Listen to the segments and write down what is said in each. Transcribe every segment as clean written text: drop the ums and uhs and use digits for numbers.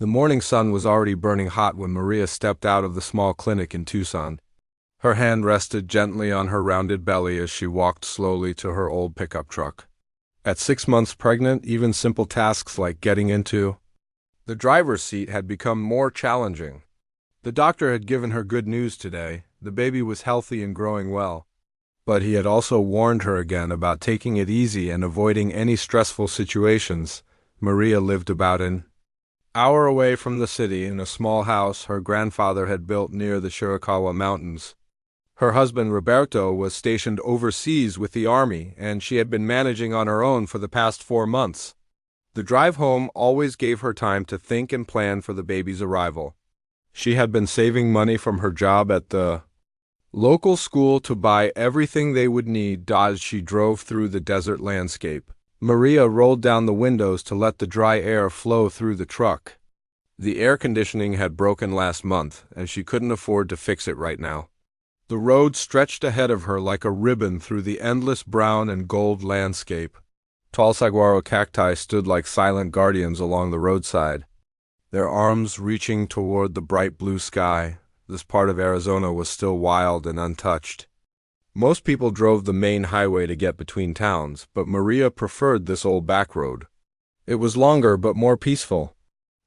The morning sun was already burning hot when Maria stepped out of the small clinic in Tucson. Her hand rested gently on her rounded belly as she walked slowly to her old pickup truck. At 6 months pregnant, even simple tasks like getting into the driver's seat had become more challenging. The doctor had given her good news today. The baby was healthy and growing well. But he had also warned her again about taking it easy and avoiding any stressful situations. Maria lived about an hour away from the city in a small house her grandfather had built near the Chiricahua Mountains. Her husband Roberto was stationed overseas with the army, and she had been managing on her own for the past 4 months. The drive home always gave her time to think and plan for the baby's arrival. She had been saving money from her job at the local school to buy everything they would need as she drove through the desert landscape. Maria rolled down the windows to let the dry air flow through the truck. The air conditioning had broken last month, and she couldn't afford to fix it right now. The road stretched ahead of her like a ribbon through the endless brown and gold landscape. Tall saguaro cacti stood like silent guardians along the roadside, their arms reaching toward the bright blue sky. This part of Arizona was still wild and untouched. Most people drove the main highway to get between towns, but Maria preferred this old back road. It was longer but more peaceful.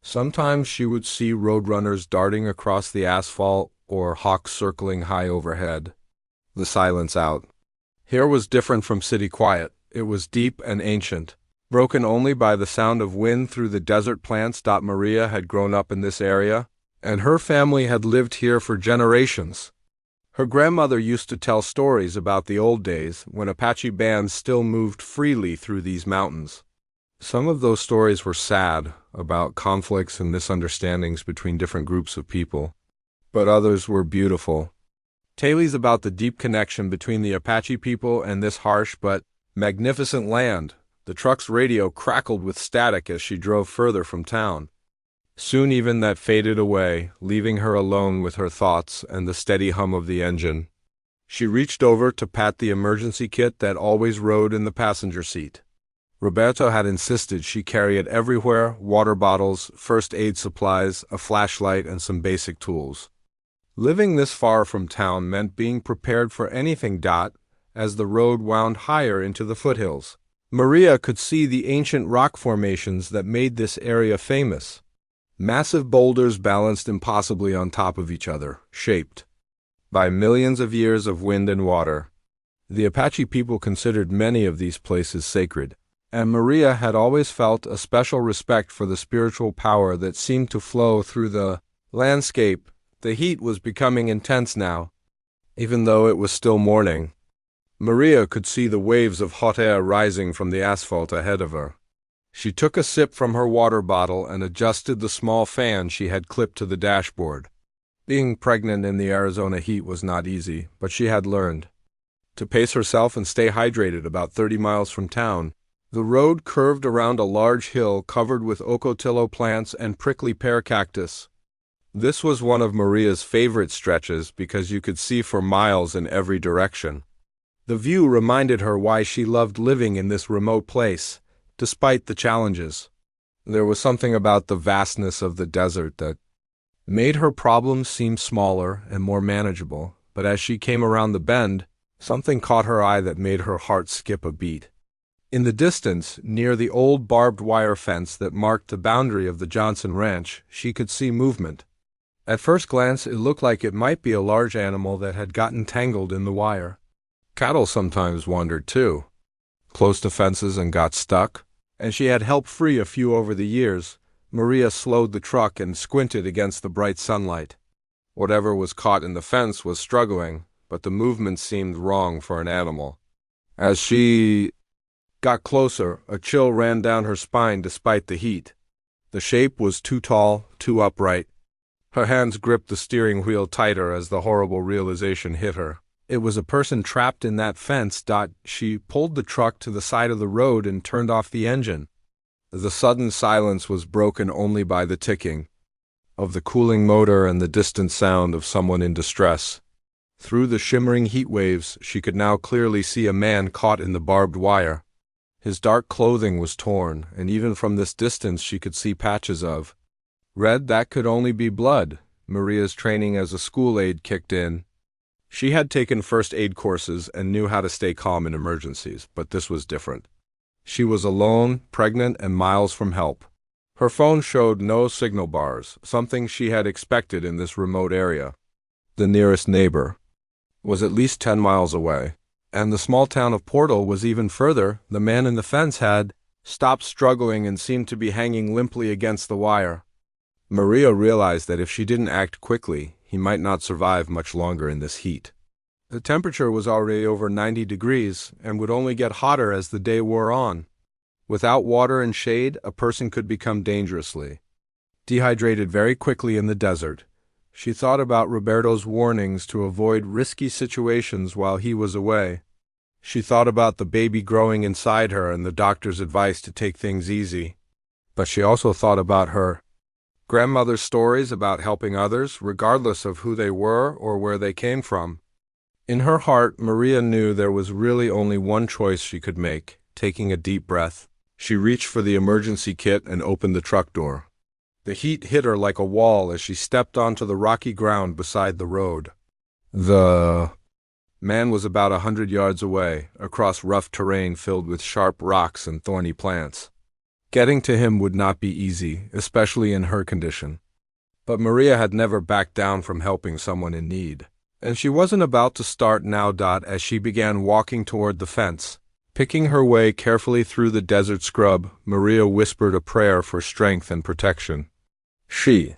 Sometimes she would see roadrunners darting across the asphalt or hawks circling high overhead. The silence out. Here was different from city quiet. It was deep and ancient, broken only by the sound of wind through the desert plants. Maria had grown up in this area, and her family had lived here for generations. Her grandmother used to tell stories about the old days when Apache bands still moved freely through these mountains. Some of those stories were sad, about conflicts and misunderstandings between different groups of people, but others were beautiful. Tales about the deep connection between the Apache people and this harsh but magnificent land. The truck's radio crackled with static as she drove further from town. Soon even that faded away, leaving her alone with her thoughts and the steady hum of the engine. She reached over to pat the emergency kit that always rode in the passenger seat. Roberto had insisted she carry it everywhere: water bottles, first aid supplies, a flashlight, and some basic tools. Living this far from town meant being prepared for anything. As the road wound higher into the foothills, Maria could see the ancient rock formations that made this area famous. Massive boulders balanced impossibly on top of each other, shaped by millions of years of wind and water. The Apache people considered many of these places sacred, and Maria had always felt a special respect for the spiritual power that seemed to flow through the landscape. The heat was becoming intense now, even though it was still morning. Maria could see the waves of hot air rising from the asphalt ahead of her. She took a sip from her water bottle and adjusted the small fan she had clipped to the dashboard. Being pregnant in the Arizona heat was not easy, but she had learned to pace herself and stay hydrated. About 30 miles from town, the road curved around a large hill covered with ocotillo plants and prickly pear cactus. This was one of Maria's favorite stretches because you could see for miles in every direction. The view reminded her why she loved living in this remote place, despite the challenges. There was something about the vastness of the desert that made her problems seem smaller and more manageable, but as she came around the bend, something caught her eye that made her heart skip a beat. In the distance, near the old barbed wire fence that marked the boundary of the Johnson Ranch, she could see movement. At first glance, it looked like it might be a large animal that had gotten tangled in the wire. Cattle sometimes wandered too, close to fences and got stuck, and she had helped free a few over the years. Maria slowed the truck and squinted against the bright sunlight. Whatever was caught in the fence was struggling, but the movement seemed wrong for an animal. As she got closer, a chill ran down her spine despite the heat. The shape was too tall, too upright. Her hands gripped the steering wheel tighter as the horrible realization hit her. It was a person trapped in that fence. She pulled the truck to the side of the road and turned off the engine. The sudden silence was broken only by the ticking of the cooling motor and the distant sound of someone in distress. Through the shimmering heat waves, she could now clearly see a man caught in the barbed wire. His dark clothing was torn, and even from this distance she could see patches of Red, that could only be blood. Maria's training as a school aide kicked in. She had taken first aid courses and knew how to stay calm in emergencies, but this was different. She was alone, pregnant, and miles from help. Her phone showed no signal bars, something she had expected in this remote area. The nearest neighbor was at least 10 miles away, and the small town of Portal was even further. The man in the fence had stopped struggling and seemed to be hanging limply against the wire. Maria realized that if she didn't act quickly, he might not survive much longer in this heat. The temperature was already over 90 degrees and would only get hotter as the day wore on. Without water and shade, a person could become dangerously dehydrated very quickly in the desert. She thought about Roberto's warnings to avoid risky situations while he was away. She thought about the baby growing inside her and the doctor's advice to take things easy. But she also thought about her grandmother's stories about helping others, regardless of who they were or where they came from. In her heart, Maria knew there was really only one choice she could make. Taking a deep breath, she reached for the emergency kit and opened the truck door. The heat hit her like a wall as she stepped onto the rocky ground beside the road. The man was about 100 yards away, across rough terrain filled with sharp rocks and thorny plants. Getting to him would not be easy, especially in her condition. But Maria had never backed down from helping someone in need, and she wasn't about to start now. As she began walking toward the fence, picking her way carefully through the desert scrub, Maria whispered a prayer for strength and protection. She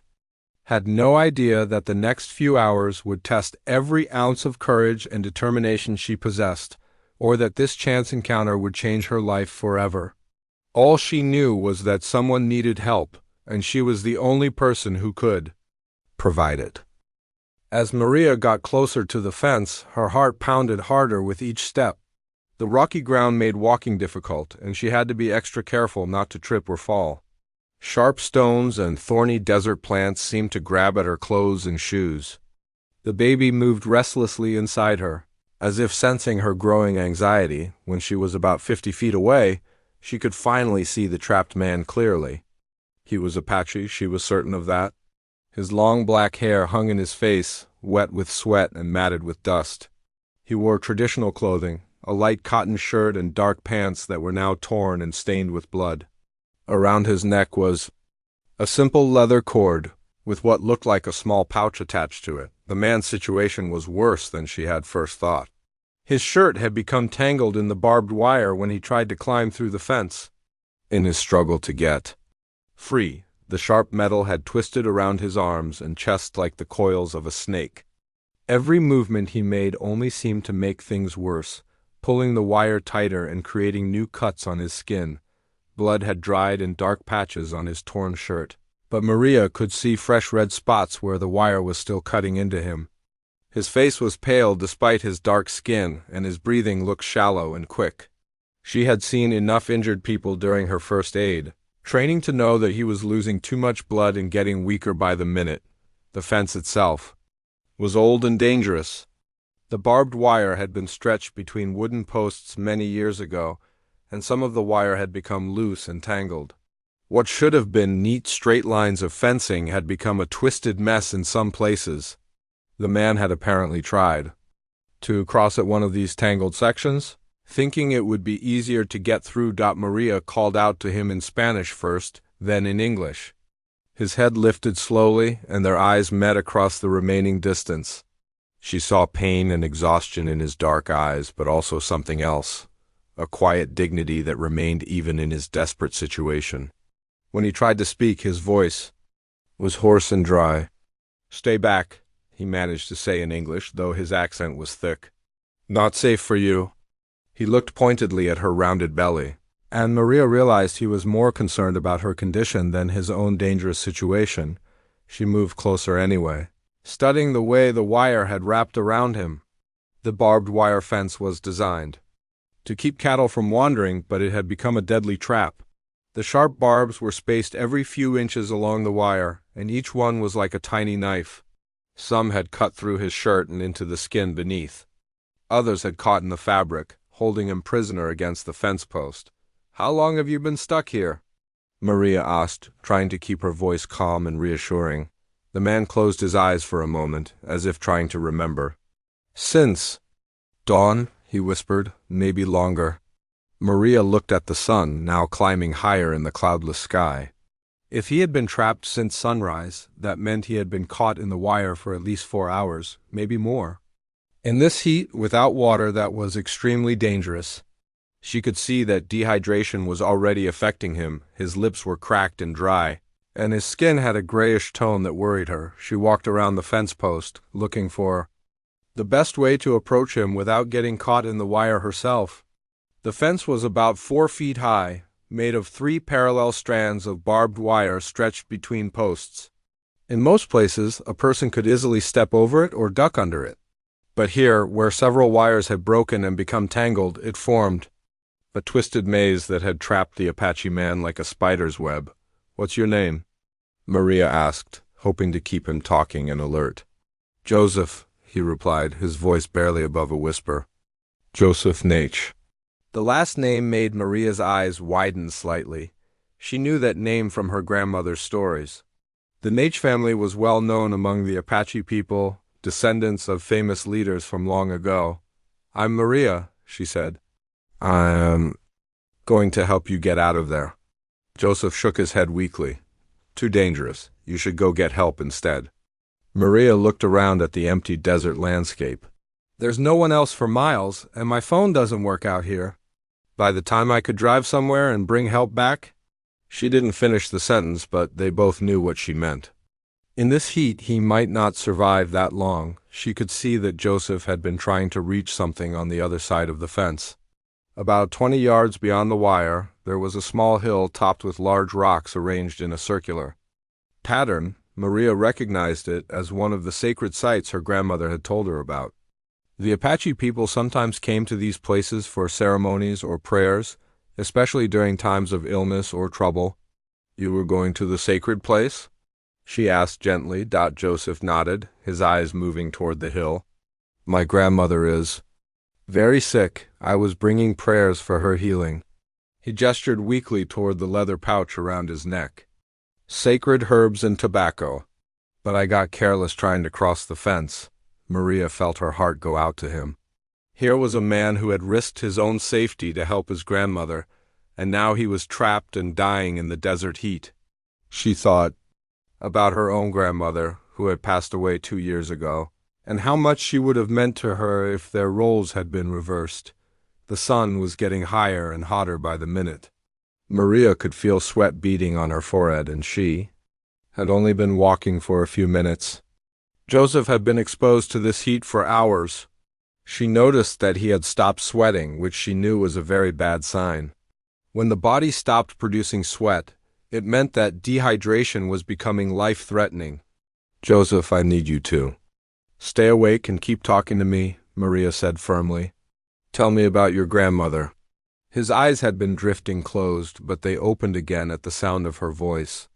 had no idea that the next few hours would test every ounce of courage and determination she possessed, or that this chance encounter would change her life forever. All she knew was that someone needed help, and she was the only person who could provide it. As Maria got closer to the fence, her heart pounded harder with each step. The rocky ground made walking difficult, and she had to be extra careful not to trip or fall. Sharp stones and thorny desert plants seemed to grab at her clothes and shoes. The baby moved restlessly inside her, as if sensing her growing anxiety. When she was about 50 feet away, she could finally see the trapped man clearly. He was Apache, she was certain of that. His long black hair hung in his face, wet with sweat and matted with dust. He wore traditional clothing, a light cotton shirt and dark pants that were now torn and stained with blood. Around his neck was a simple leather cord, with what looked like a small pouch attached to it. The man's situation was worse than she had first thought. His shirt had become tangled in the barbed wire when he tried to climb through the fence. In his struggle to get free, the sharp metal had twisted around his arms and chest like the coils of a snake. Every movement he made only seemed to make things worse, pulling the wire tighter and creating new cuts on his skin. Blood had dried in dark patches on his torn shirt, but Maria could see fresh red spots where the wire was still cutting into him. His face was pale despite his dark skin, and his breathing looked shallow and quick. She had seen enough injured people during her first aid training to know that he was losing too much blood and getting weaker by the minute. The fence itself was old and dangerous. The barbed wire had been stretched between wooden posts many years ago, and some of the wire had become loose and tangled. What should have been neat straight lines of fencing had become a twisted mess in some places. The man had apparently tried to cross at one of these tangled sections. Thinking it would be easier to get through, Maria called out to him in Spanish first, then in English. His head lifted slowly, and their eyes met across the remaining distance. She saw pain and exhaustion in his dark eyes, but also something else, a quiet dignity that remained even in his desperate situation. When he tried to speak, his voice was hoarse and dry. "Stay back," he managed to say in English, though his accent was thick. "Not safe for you." He looked pointedly at her rounded belly, and Maria realized he was more concerned about her condition than his own dangerous situation. She moved closer anyway, studying the way the wire had wrapped around him. The barbed wire fence was designed to keep cattle from wandering, but it had become a deadly trap. The sharp barbs were spaced every few inches along the wire, and each one was like a tiny knife. Some had cut through his shirt and into the skin beneath. Others had caught in the fabric, holding him prisoner against the fence post. "How long have you been stuck here?" Maria asked, trying to keep her voice calm and reassuring. The man closed his eyes for a moment, as if trying to remember. Since dawn, he whispered, maybe longer. Maria looked at the sun, now climbing higher in the cloudless sky. If he had been trapped since sunrise, that meant he had been caught in the wire for at least 4 hours, maybe more. In this heat, without water, that was extremely dangerous. She could see that dehydration was already affecting him. His lips were cracked and dry, and his skin had a grayish tone that worried her. She walked around the fence post, looking for the best way to approach him without getting caught in the wire herself. The fence was about 4 feet high, made of 3 parallel strands of barbed wire stretched between posts. In most places, a person could easily step over it or duck under it. But here, where several wires had broken and become tangled, it formed a twisted maze that had trapped the Apache man like a spider's web. What's your name? Maria asked, hoping to keep him talking and alert. Joseph, he replied, his voice barely above a whisper. Joseph Naich. The last name made Maria's eyes widen slightly. She knew that name from her grandmother's stories. The Naich family was well known among the Apache people, descendants of famous leaders from long ago. I'm Maria, she said. I'm going to help you get out of there. Joseph shook his head weakly. Too dangerous. You should go get help instead. Maria looked around at the empty desert landscape. There's no one else for miles, and my phone doesn't work out here. By the time I could drive somewhere and bring help back? She didn't finish the sentence, but they both knew what she meant. In this heat, he might not survive that long. She could see that Joseph had been trying to reach something on the other side of the fence. About 20 yards beyond the wire, there was a small hill topped with large rocks arranged in a circular pattern. Maria recognized it as one of the sacred sites her grandmother had told her about. The Apache people sometimes came to these places for ceremonies or prayers, especially during times of illness or trouble. You were going to the sacred place? She asked gently. Joseph nodded, his eyes moving toward the hill. My grandmother is very sick. I was bringing prayers for her healing. He gestured weakly toward the leather pouch around his neck. Sacred herbs and tobacco. But I got careless trying to cross the fence. Maria felt her heart go out to him. Here was a man who had risked his own safety to help his grandmother, and now he was trapped and dying in the desert heat. She thought about her own grandmother, who had passed away 2 years ago, and how much she would have meant to her if their roles had been reversed. The sun was getting higher and hotter by the minute. Maria could feel sweat beading on her forehead, and she had only been walking for a few minutes. Joseph had been exposed to this heat for hours. She noticed that he had stopped sweating, which she knew was a very bad sign. When the body stopped producing sweat, it meant that dehydration was becoming life-threatening. Joseph, I need you to stay awake and keep talking to me, Maria said firmly. Tell me about your grandmother. His eyes had been drifting closed, but they opened again at the sound of her voice.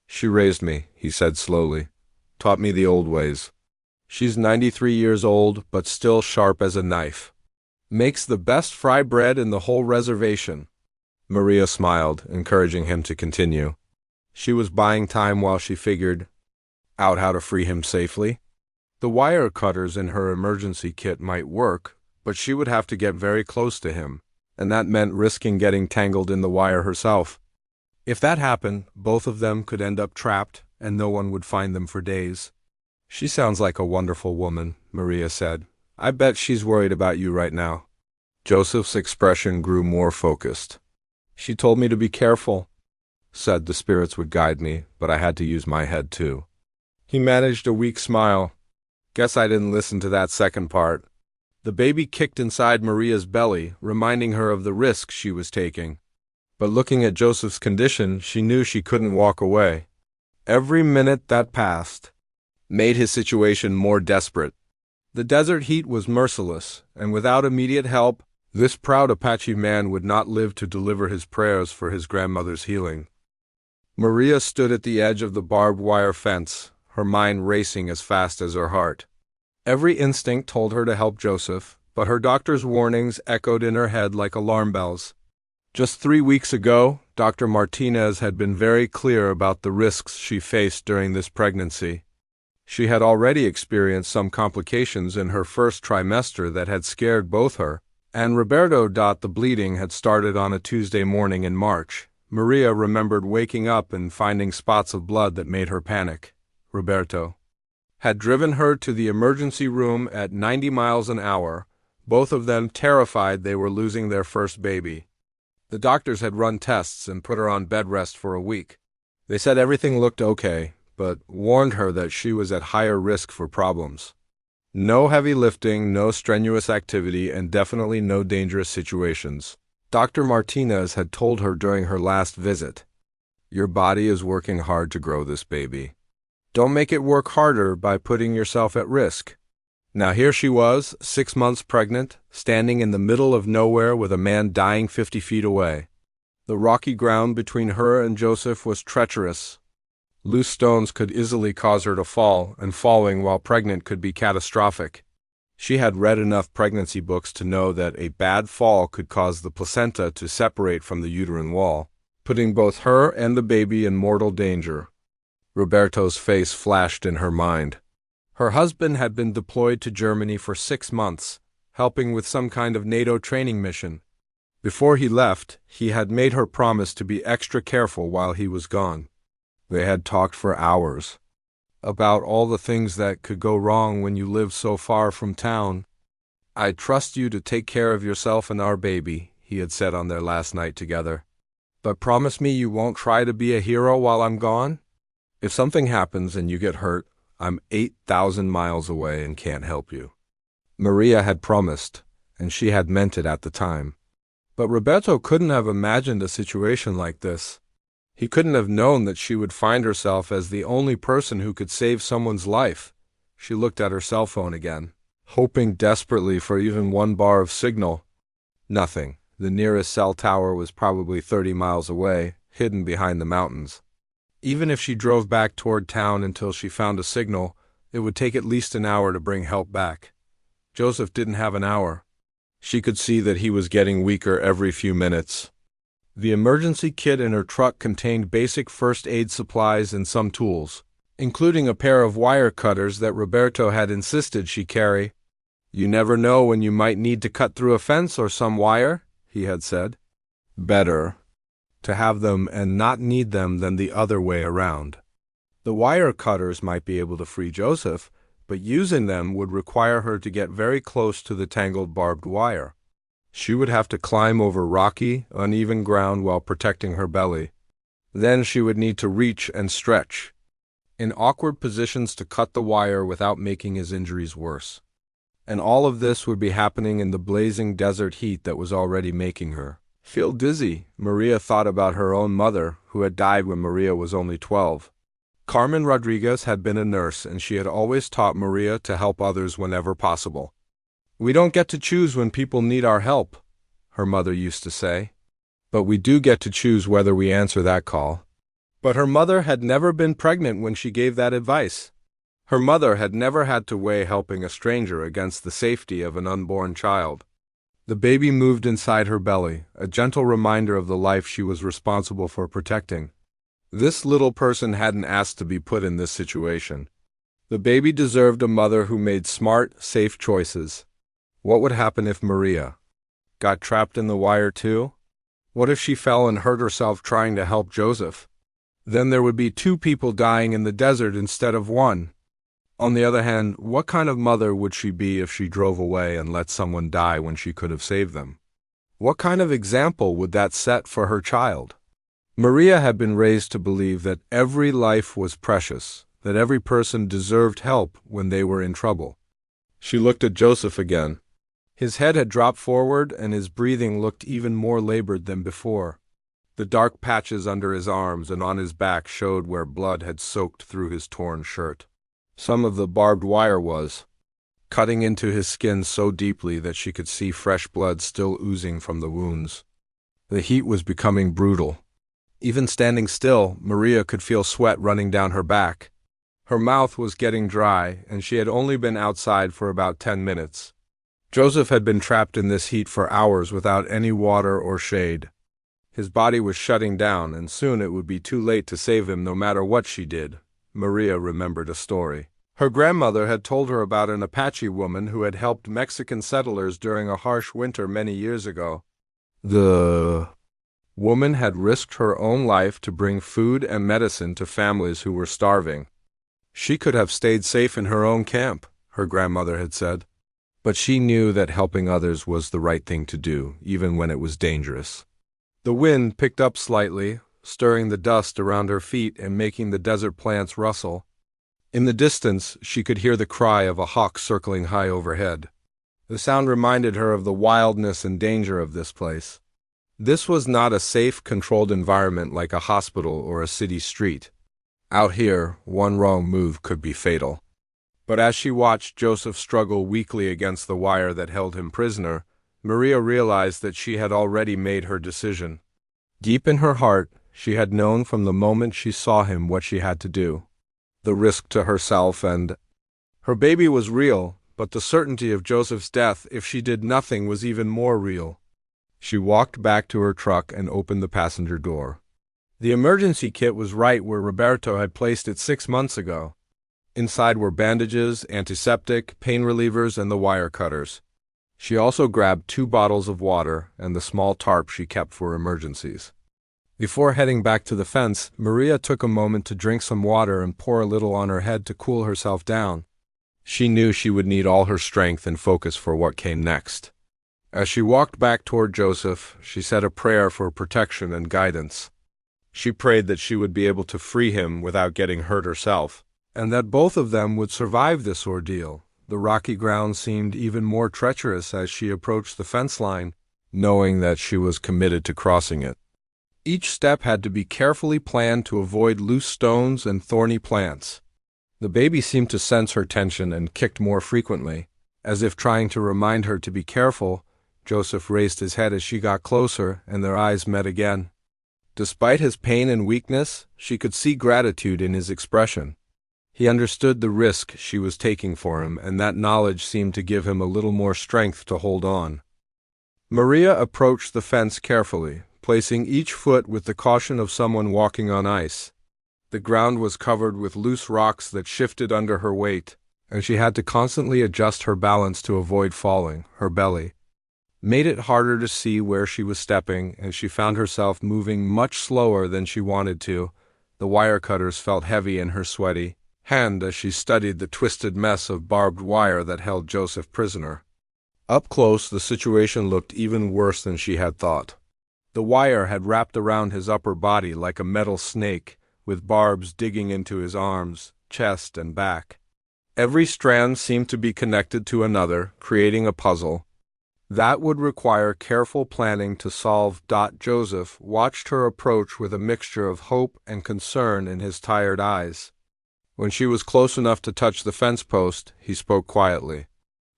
She raised me, he said slowly. Taught me the old ways. She's 93 years old, but still sharp as a knife. Makes the best fry bread in the whole reservation. Maria smiled, encouraging him to continue. She was buying time while she figured out how to free him safely. The wire cutters in her emergency kit might work, but she would have to get very close to him, and that meant risking getting tangled in the wire herself. If that happened, both of them could end up trapped, and no one would find them for days. She sounds like a wonderful woman, Maria said. I bet she's worried about you right now. Joseph's expression grew more focused. She told me to be careful. Said the spirits would guide me, but I had to use my head too. He managed a weak smile. Guess I didn't listen to that second part. The baby kicked inside Maria's belly, reminding her of the risk she was taking. But looking at Joseph's condition, she knew she couldn't walk away. Every minute that passed made his situation more desperate. The desert heat was merciless, and without immediate help, this proud Apache man would not live to deliver his prayers for his grandmother's healing. Maria stood at the edge of the barbed wire fence, her mind racing as fast as her heart. Every instinct told her to help Joseph, but her doctor's warnings echoed in her head like alarm bells. Just 3 weeks ago, Dr. Martinez had been very clear about the risks she faced during this pregnancy. She had already experienced some complications in her first trimester that had scared both her and Roberto. The bleeding had started on a Tuesday morning in March. Maria remembered waking up and finding spots of blood that made her panic. Roberto had driven her to the emergency room at 90 miles an hour, both of them terrified they were losing their first baby. The doctors had run tests and put her on bed rest for a week. They said everything looked okay, but warned her that she was at higher risk for problems. No heavy lifting, no strenuous activity, and definitely no dangerous situations. Dr. Martinez had told her during her last visit, "Your body is working hard to grow this baby. Don't make it work harder by putting yourself at risk." Now here she was, 6 months pregnant, standing in the middle of nowhere with a man dying 50 feet away. The rocky ground between her and Joseph was treacherous. Loose stones could easily cause her to fall, and falling while pregnant could be catastrophic. She had read enough pregnancy books to know that a bad fall could cause the placenta to separate from the uterine wall, putting both her and the baby in mortal danger. Roberto's face flashed in her mind. Her husband had been deployed to Germany for 6 months, helping with some kind of NATO training mission. Before he left, he had made her promise to be extra careful while he was gone. They had talked for hours about all the things that could go wrong when you live so far from town. "I trust you to take care of yourself and our baby," he had said on their last night together. "But promise me you won't try to be a hero while I'm gone? If something happens and you get hurt, I'm 8,000 miles away and can't help you." Maria had promised, and she had meant it at the time. But Roberto couldn't have imagined a situation like this. He couldn't have known that she would find herself as the only person who could save someone's life. She looked at her cell phone again, hoping desperately for even one bar of signal. Nothing. The nearest cell tower was probably 30 miles away, hidden behind the mountains. Even if she drove back toward town until she found a signal, it would take at least an hour to bring help back. Joseph didn't have an hour. She could see that he was getting weaker every few minutes. The emergency kit in her truck contained basic first aid supplies and some tools, including a pair of wire cutters that Roberto had insisted she carry. "You never know when you might need to cut through a fence or some wire," he had said. Better to have them and not need them than the other way around. The wire cutters might be able to free Joseph, but using them would require her to get very close to the tangled barbed wire. She would have to climb over rocky, uneven ground while protecting her belly. Then she would need to reach and stretch in awkward positions to cut the wire without making his injuries worse. And all of this would be happening in the blazing desert heat that was already making her feel dizzy. Maria thought about her own mother, who had died when Maria was only 12. Carmen Rodriguez had been a nurse, and she had always taught Maria to help others whenever possible. "We don't get to choose when people need our help," her mother used to say. "But we do get to choose whether we answer that call." But her mother had never been pregnant when she gave that advice. Her mother had never had to weigh helping a stranger against the safety of an unborn child. The baby moved inside her belly, a gentle reminder of the life she was responsible for protecting. This little person hadn't asked to be put in this situation. The baby deserved a mother who made smart, safe choices. What would happen if Maria got trapped in the wire too? What if she fell and hurt herself trying to help Joseph? Then there would be 2 people dying in the desert instead of 1. On the other hand, what kind of mother would she be if she drove away and let someone die when she could have saved them? What kind of example would that set for her child? Maria had been raised to believe that every life was precious, that every person deserved help when they were in trouble. She looked at Joseph again. His head had dropped forward, and his breathing looked even more labored than before. The dark patches under his arms and on his back showed where blood had soaked through his torn shirt. Some of the barbed wire was cutting into his skin so deeply that she could see fresh blood still oozing from the wounds. The heat was becoming brutal. Even standing still, Maria could feel sweat running down her back. Her mouth was getting dry, and she had only been outside for about 10 minutes. Joseph had been trapped in this heat for hours without any water or shade. His body was shutting down, and soon it would be too late to save him no matter what she did. Maria remembered a story. Her grandmother had told her about an Apache woman who had helped Mexican settlers during a harsh winter many years ago. The woman had risked her own life to bring food and medicine to families who were starving. She could have stayed safe in her own camp, her grandmother had said. But she knew that helping others was the right thing to do, even when it was dangerous. The wind picked up slightly, stirring the dust around her feet and making the desert plants rustle. In the distance, she could hear the cry of a hawk circling high overhead. The sound reminded her of the wildness and danger of this place. This was not a safe, controlled environment like a hospital or a city street. Out here, one wrong move could be fatal. But as she watched Joseph struggle weakly against the wire that held him prisoner, Maria realized that she had already made her decision. Deep in her heart, she had known from the moment she saw him what she had to do. The risk to herself and her baby was real, but the certainty of Joseph's death if she did nothing was even more real. She walked back to her truck and opened the passenger door. The emergency kit was right where Roberto had placed it 6 months ago. Inside were bandages, antiseptic, pain relievers, and the wire cutters. She also grabbed 2 bottles of water and the small tarp she kept for emergencies. Before heading back to the fence, Maria took a moment to drink some water and pour a little on her head to cool herself down. She knew she would need all her strength and focus for what came next. As she walked back toward Joseph, she said a prayer for protection and guidance. She prayed that she would be able to free him without getting hurt herself, and that both of them would survive this ordeal. The rocky ground seemed even more treacherous as she approached the fence line, knowing that she was committed to crossing it. Each step had to be carefully planned to avoid loose stones and thorny plants. The baby seemed to sense her tension and kicked more frequently. As if trying to remind her to be careful, Joseph raised his head as she got closer, and their eyes met again. Despite his pain and weakness, she could see gratitude in his expression. He understood the risk she was taking for him, and that knowledge seemed to give him a little more strength to hold on. Maria approached the fence carefully, placing each foot with the caution of someone walking on ice. The ground was covered with loose rocks that shifted under her weight, and she had to constantly adjust her balance to avoid falling. Her belly made it harder to see where she was stepping, and she found herself moving much slower than she wanted to. The wire cutters felt heavy in her sweaty hand as she studied the twisted mess of barbed wire that held Joseph prisoner. Up close, the situation looked even worse than she had thought. The wire had wrapped around his upper body like a metal snake, with barbs digging into his arms, chest, and back. Every strand seemed to be connected to another, creating a puzzle that would require careful planning to solve. Joseph watched her approach with a mixture of hope and concern in his tired eyes. When she was close enough to touch the fence post, he spoke quietly.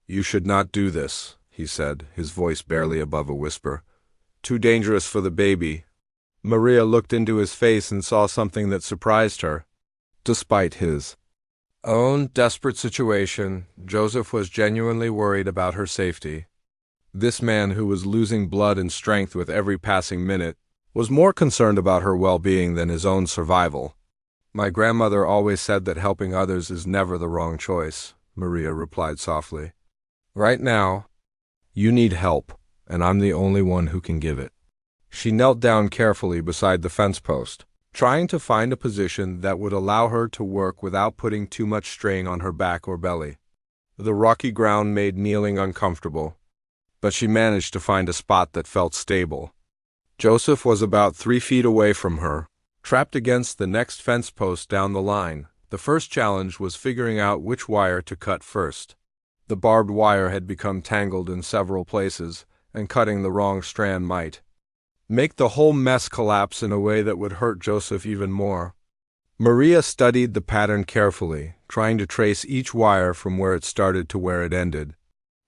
"You should not do this," he said, his voice barely above a whisper. "Too dangerous for the baby." Maria looked into his face and saw something that surprised her. Despite his own desperate situation, Joseph was genuinely worried about her safety. This man, who was losing blood and strength with every passing minute, was more concerned about her well-being than his own survival. "My grandmother always said that helping others is never the wrong choice," Maria replied softly. "Right now, you need help, and I'm the only one who can give it." She knelt down carefully beside the fence post, trying to find a position that would allow her to work without putting too much strain on her back or belly. The rocky ground made kneeling uncomfortable, but she managed to find a spot that felt stable. Joseph was about 3 feet away from her, trapped against the next fence post down the line. The first challenge was figuring out which wire to cut first. The barbed wire had become tangled in several places, and cutting the wrong strand might make the whole mess collapse in a way that would hurt Joseph even more. Maria studied the pattern carefully, trying to trace each wire from where it started to where it ended.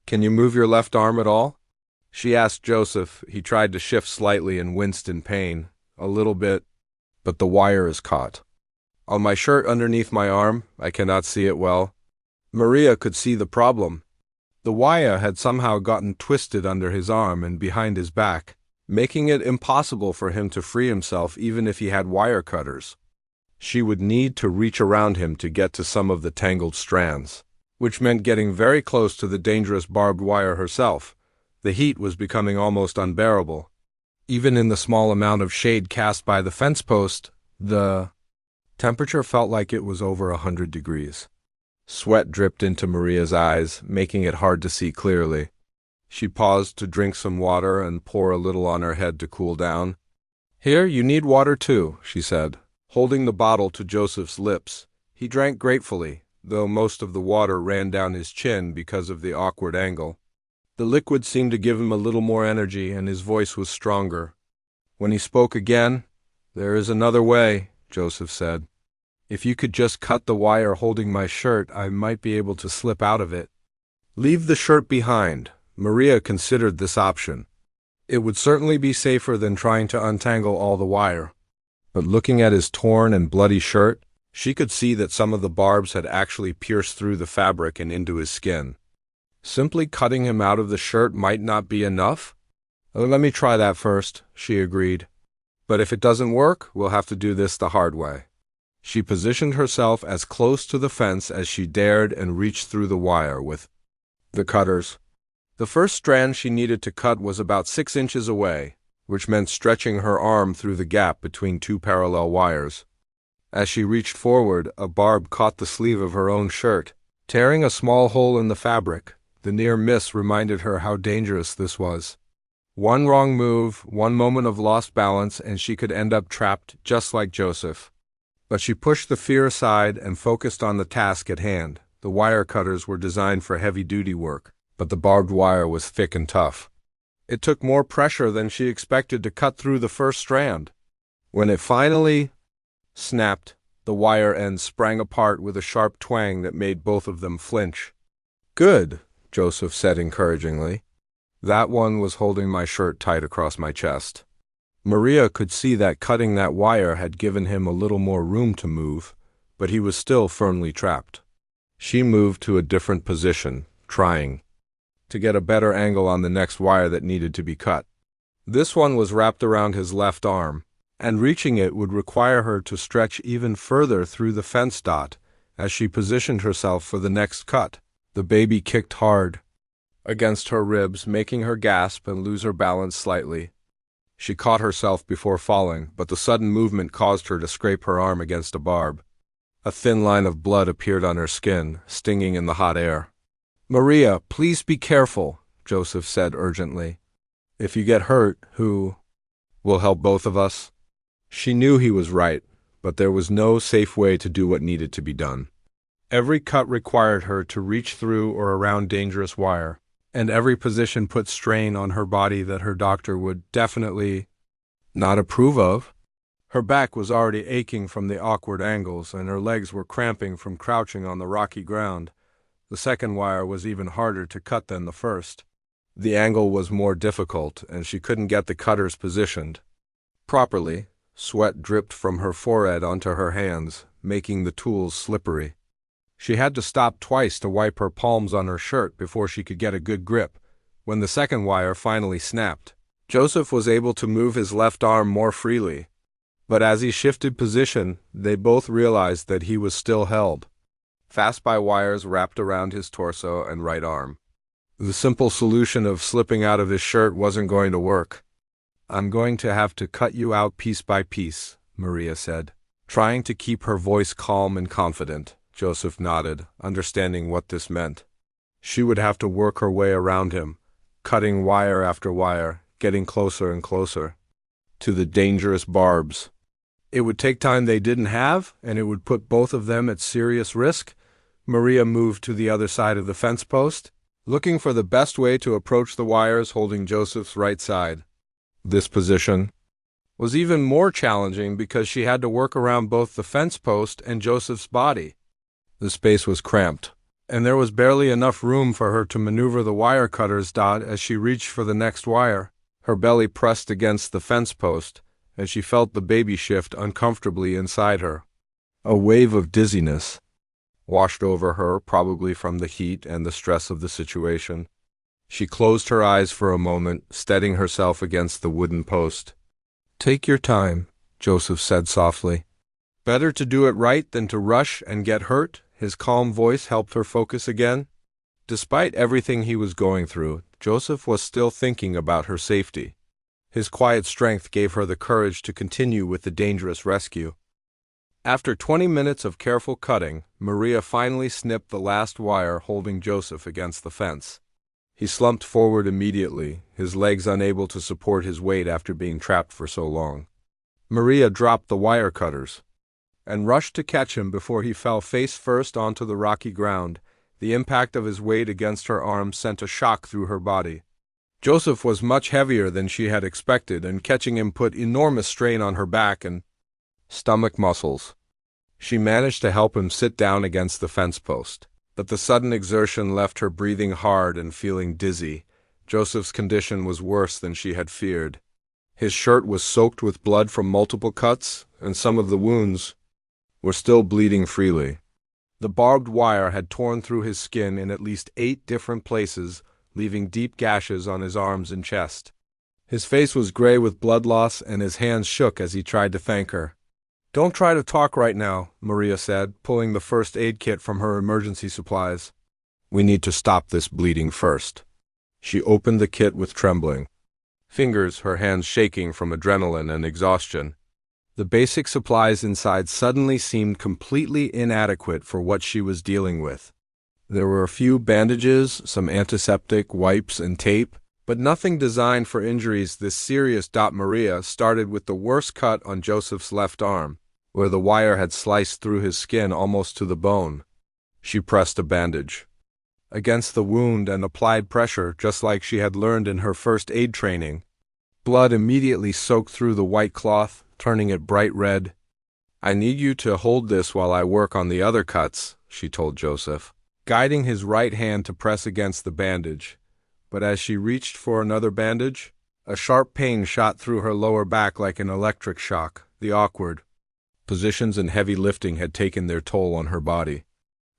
"Can you move your left arm at all?" she asked Joseph. He tried to shift slightly and winced in pain. "A little bit, but the wire is caught. On my shirt underneath my arm, I cannot see it well." Maria could see the problem. The wire had somehow gotten twisted under his arm and behind his back. making it impossible for him to free himself even if he had wire cutters. She would need to reach around him to get to some of the tangled strands, which meant getting very close to the dangerous barbed wire herself. The heat was becoming almost unbearable. Even in the small amount of shade cast by the fence post, the temperature felt like it was over 100 degrees. Sweat dripped into Maria's eyes, making it hard to see clearly. She paused to drink some water and pour a little on her head to cool down. "Here, you need water too," she said, holding the bottle to Joseph's lips. He drank gratefully, though most of the water ran down his chin because of the awkward angle. The liquid seemed to give him a little more energy, and his voice was stronger. When he spoke again, "There is another way," Joseph said. "If you could just cut the wire holding my shirt, I might be able to slip out of it." Leave the shirt behind. Maria considered this option. It would certainly be safer than trying to untangle all the wire. But looking at his torn and bloody shirt, she could see that some of the barbs had actually pierced through the fabric and into his skin. Simply cutting him out of the shirt might not be enough? "Let me try that first," she agreed. "But if it doesn't work, we'll have to do this the hard way." She positioned herself as close to the fence as she dared and reached through the wire with the cutters. The first strand she needed to cut was about 6 inches away, which meant stretching her arm through the gap between two parallel wires. As she reached forward, a barb caught the sleeve of her own shirt, tearing a small hole in the fabric. The near miss reminded her how dangerous this was. One wrong move, one moment of lost balance, and she could end up trapped just like Joseph. But she pushed the fear aside and focused on the task at hand. The wire cutters were designed for heavy-duty work, but the barbed wire was thick and tough. It took more pressure than she expected to cut through the first strand. When it finally snapped, the wire end sprang apart with a sharp twang that made both of them flinch. "Good," Joseph said encouragingly. "That one was holding my shirt tight across my chest." Maria could see that cutting that wire had given him a little more room to move, but he was still firmly trapped. She moved to a different position, trying to get a better angle on the next wire that needed to be cut. This one was wrapped around his left arm, and reaching it would require her to stretch even further through the fence dot as she positioned herself for the next cut. The baby kicked hard against her ribs, making her gasp and lose her balance slightly. She caught herself before falling, but the sudden movement caused her to scrape her arm against a barb. A thin line of blood appeared on her skin, stinging in the hot air. "Maria, please be careful," Joseph said urgently. "If you get hurt, who will help both of us?" She knew he was right, but there was no safe way to do what needed to be done. Every cut required her to reach through or around dangerous wire, and every position put strain on her body that her doctor would definitely not approve of. Her back was already aching from the awkward angles, and her legs were cramping from crouching on the rocky ground. The second wire was even harder to cut than the first. The angle was more difficult, and she couldn't get the cutters positioned properly. Sweat dripped from her forehead onto her hands, making the tools slippery. She had to stop twice to wipe her palms on her shirt before she could get a good grip. When the second wire finally snapped, Joseph was able to move his left arm more freely. But as he shifted position, they both realized that he was still held fast by wires wrapped around his torso and right arm. The simple solution of slipping out of his shirt wasn't going to work. "I'm going to have to cut you out piece by piece," Maria said, trying to keep her voice calm and confident. Joseph nodded, understanding what this meant. She would have to work her way around him, cutting wire after wire, getting closer and closer to the dangerous barbs. It would take time they didn't have, and it would put both of them at serious risk. Maria moved to the other side of the fence post, looking for the best way to approach the wires holding Joseph's right side. This position was even more challenging because she had to work around both the fence post and Joseph's body. The space was cramped, and there was barely enough room for her to maneuver the wire cutter's dot as she reached for the next wire. Her belly pressed against the fence post, and she felt the baby shift uncomfortably inside her. A wave of dizziness washed over her, probably from the heat and the stress of the situation. She closed her eyes for a moment, steadying herself against the wooden post. "Take your time," Joseph said softly. "Better to do it right than to rush and get hurt." His calm voice helped her focus again. Despite everything he was going through, Joseph was still thinking about her safety. His quiet strength gave her the courage to continue with the dangerous rescue. After 20 minutes of careful cutting, Maria finally snipped the last wire holding Joseph against the fence. He slumped forward immediately, his legs unable to support his weight after being trapped for so long. Maria dropped the wire cutters and rushed to catch him before he fell face first onto the rocky ground. The impact of his weight against her arm sent a shock through her body. Joseph was much heavier than she had expected, and catching him put enormous strain on her back and stomach muscles. She managed to help him sit down against the fence post, but the sudden exertion left her breathing hard and feeling dizzy. Joseph's condition was worse than she had feared. His shirt was soaked with blood from multiple cuts, and some of the wounds were still bleeding freely. The barbed wire had torn through his skin in at least 8 different places, leaving deep gashes on his arms and chest. His face was gray with blood loss, and his hands shook as he tried to thank her. "Don't try to talk right now," Maria said, pulling the first aid kit from her emergency supplies. "We need to stop this bleeding first." She opened the kit with trembling fingers, her hands shaking from adrenaline and exhaustion. The basic supplies inside suddenly seemed completely inadequate for what she was dealing with. There were a few bandages, some antiseptic, wipes, and tape, but nothing designed for injuries this serious. Maria started with the worst cut on Joseph's left arm, where the wire had sliced through his skin almost to the bone. She pressed a bandage against the wound and applied pressure just like she had learned in her first aid training. Blood immediately soaked through the white cloth, turning it bright red. "I need you to hold this while I work on the other cuts," she told Joseph, guiding his right hand to press against the bandage. But as she reached for another bandage, a sharp pain shot through her lower back like an electric shock. The awkward positions and heavy lifting had taken their toll on her body.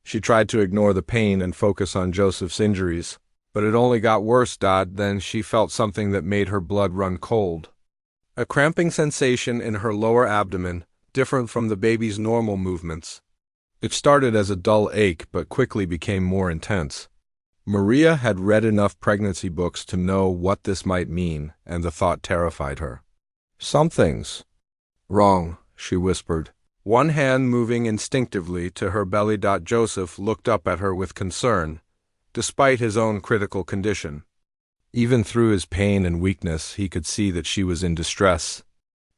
She tried to ignore the pain and focus on Joseph's injuries, but it only got worse. Then she felt something that made her blood run cold. A cramping sensation in her lower abdomen, different from the baby's normal movements. It started as a dull ache but quickly became more intense. Maria had read enough pregnancy books to know what this might mean, and the thought terrified her. "Something's wrong," she whispered, one hand moving instinctively to her belly. Joseph looked up at her with concern, despite his own critical condition. Even through his pain and weakness, he could see that she was in distress.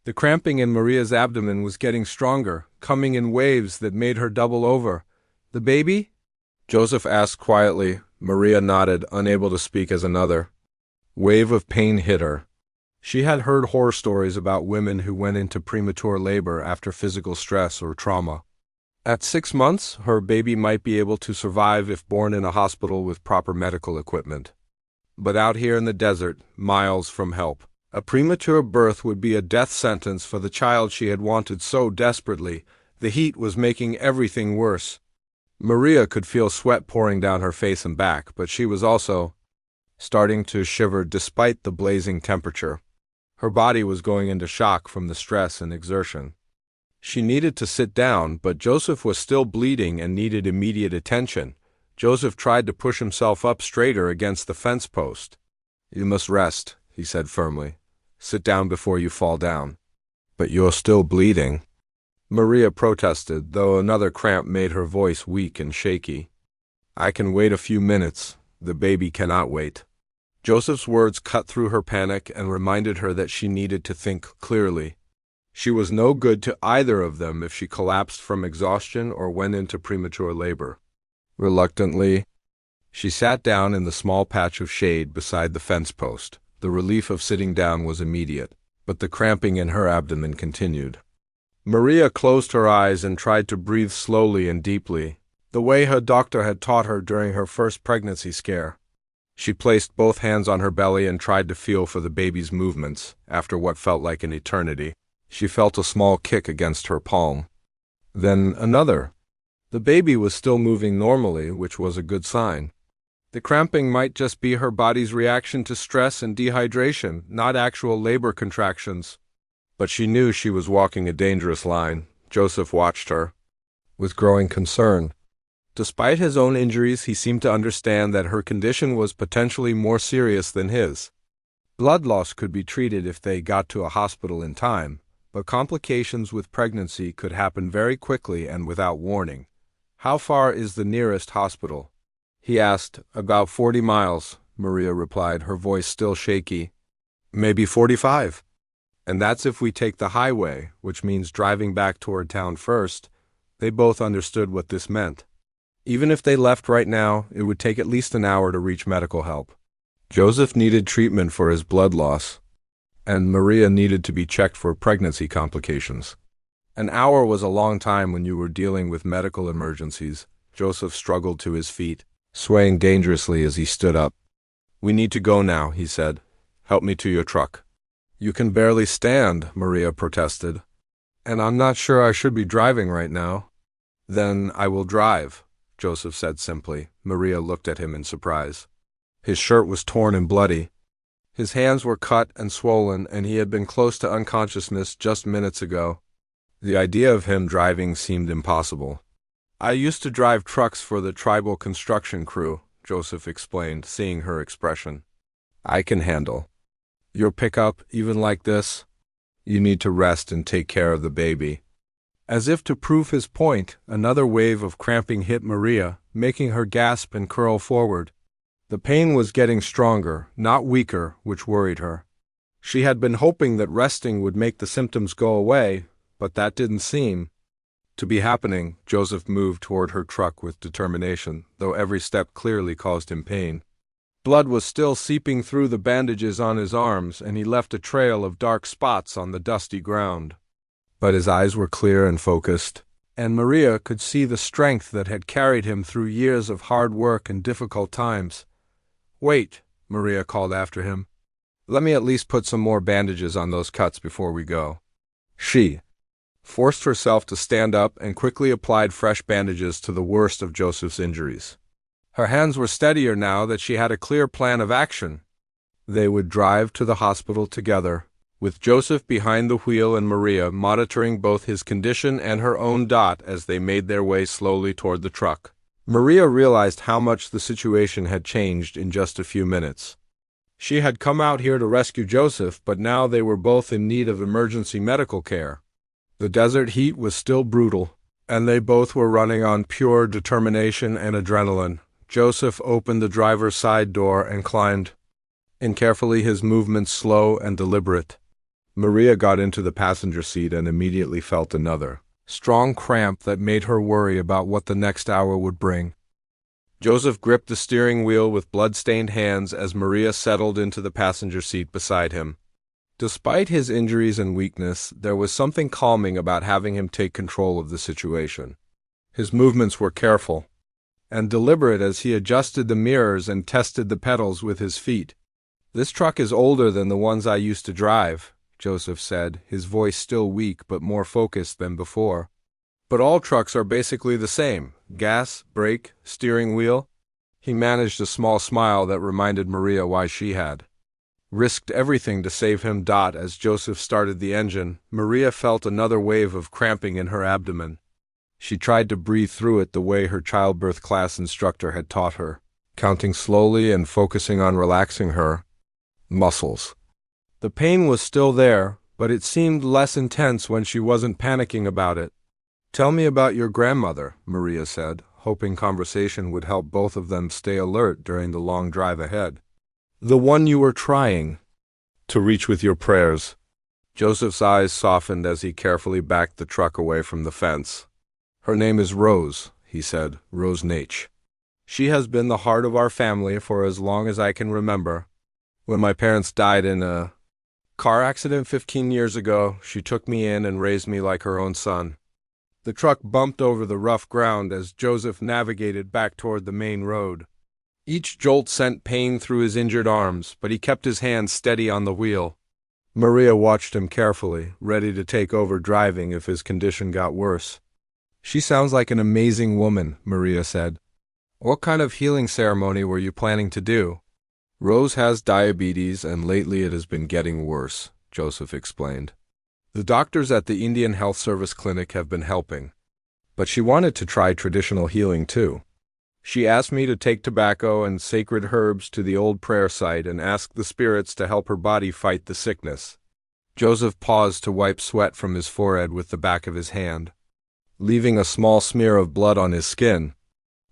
The cramping in Maria's abdomen was getting stronger, coming in waves that made her double over. "The baby?" Joseph asked quietly. Maria nodded, unable to speak as another wave of pain hit her. She had heard horror stories about women who went into premature labor after physical stress or trauma. At 6 months, her baby might be able to survive if born in a hospital with proper medical equipment. But out here in the desert, miles from help, a premature birth would be a death sentence for the child she had wanted so desperately. The heat was making everything worse. Maria could feel sweat pouring down her face and back, but she was also starting to shiver despite the blazing temperature. Her body was going into shock from the stress and exertion. She needed to sit down, but Joseph was still bleeding and needed immediate attention. Joseph tried to push himself up straighter against the fence post. "You must rest," he said firmly. "Sit down before you fall down." "But you're still bleeding," Maria protested, though another cramp made her voice weak and shaky. "I can wait a few minutes. The baby cannot wait." Joseph's words cut through her panic and reminded her that she needed to think clearly. She was no good to either of them if she collapsed from exhaustion or went into premature labor. Reluctantly, she sat down in the small patch of shade beside the fence post. The relief of sitting down was immediate, but the cramping in her abdomen continued. Maria closed her eyes and tried to breathe slowly and deeply, the way her doctor had taught her during her first pregnancy scare. She placed both hands on her belly and tried to feel for the baby's movements. After what felt like an eternity, she felt a small kick against her palm. Then another. The baby was still moving normally, which was a good sign. The cramping might just be her body's reaction to stress and dehydration, not actual labor contractions. But she knew she was walking a dangerous line. Joseph watched her with growing concern. Despite his own injuries, he seemed to understand that her condition was potentially more serious than his. Blood loss could be treated if they got to a hospital in time, but complications with pregnancy could happen very quickly and without warning. "How far is the nearest hospital?" he asked. "About 40 miles, Maria replied, her voice still shaky. "Maybe 45. And that's if we take the highway, which means driving back toward town first." They both understood what this meant. Even if they left right now, it would take at least an hour to reach medical help. Joseph needed treatment for his blood loss, and Maria needed to be checked for pregnancy complications. An hour was a long time when you were dealing with medical emergencies. Joseph struggled to his feet, swaying dangerously as he stood up. "We need to go now," he said. "Help me to your truck." "You can barely stand," Maria protested. "And I'm not sure I should be driving right now." "Then I will drive," Joseph said simply. Maria looked at him in surprise. His shirt was torn and bloody. His hands were cut and swollen, and he had been close to unconsciousness just minutes ago. The idea of him driving seemed impossible. "I used to drive trucks for the tribal construction crew," Joseph explained, seeing her expression. "I can handle. Your pickup, even like this? You need to rest and take care of the baby." As if to prove his point, another wave of cramping hit Maria, making her gasp and curl forward. The pain was getting stronger, not weaker, which worried her. She had been hoping that resting would make the symptoms go away, but that didn't seem to be happening. Joseph moved toward her truck with determination, though every step clearly caused him pain. Blood was still seeping through the bandages on his arms, and he left a trail of dark spots on the dusty ground. But his eyes were clear and focused, and Maria could see the strength that had carried him through years of hard work and difficult times. "Wait," Maria called after him. "Let me at least put some more bandages on those cuts before we go." She forced herself to stand up and quickly applied fresh bandages to the worst of Joseph's injuries. Her hands were steadier now that she had a clear plan of action. They would drive to the hospital together, with Joseph behind the wheel and Maria monitoring both his condition and her own as they made their way slowly toward the truck. Maria realized how much the situation had changed in just a few minutes. She had come out here to rescue Joseph, but now they were both in need of emergency medical care. The desert heat was still brutal, and they both were running on pure determination and adrenaline. Joseph opened the driver's side door and climbed in carefully, his movements slow and deliberate. Maria got into the passenger seat and immediately felt another strong cramp that made her worry about what the next hour would bring. Joseph gripped the steering wheel with blood-stained hands as Maria settled into the passenger seat beside him. Despite his injuries and weakness, there was something calming about having him take control of the situation. His movements were careful and deliberate as he adjusted the mirrors and tested the pedals with his feet. "This truck is older than the ones I used to drive," Joseph said, his voice still weak but more focused than before. "But all trucks are basically the same: gas, brake, steering wheel." He managed a small smile that reminded Maria why she had risked everything to save him. As Joseph started the engine, Maria felt another wave of cramping in her abdomen. She tried to breathe through it the way her childbirth class instructor had taught her, counting slowly and focusing on relaxing her muscles. The pain was still there, but it seemed less intense when she wasn't panicking about it. "Tell me about your grandmother," Maria said, hoping conversation would help both of them stay alert during the long drive ahead. "The one you were trying to reach with your prayers." Joseph's eyes softened as he carefully backed the truck away from the fence. "Her name is Rose," he said, "Rose Naitch. She has been the heart of our family for as long as I can remember. When my parents died in a car accident 15 years ago, she took me in and raised me like her own son." The truck bumped over the rough ground as Joseph navigated back toward the main road. Each jolt sent pain through his injured arms, but he kept his hands steady on the wheel. Maria watched him carefully, ready to take over driving if his condition got worse. "She sounds like an amazing woman," Maria said. What kind of healing ceremony were you planning to do? Rose has diabetes and lately it has been getting worse, Joseph explained. The doctors at the Indian Health Service clinic have been helping, but she wanted to try traditional healing too. She asked me to take tobacco and sacred herbs to the old prayer site and ask the spirits to help her body fight the sickness. Joseph paused to wipe sweat from his forehead with the back of his hand, leaving a small smear of blood on his skin.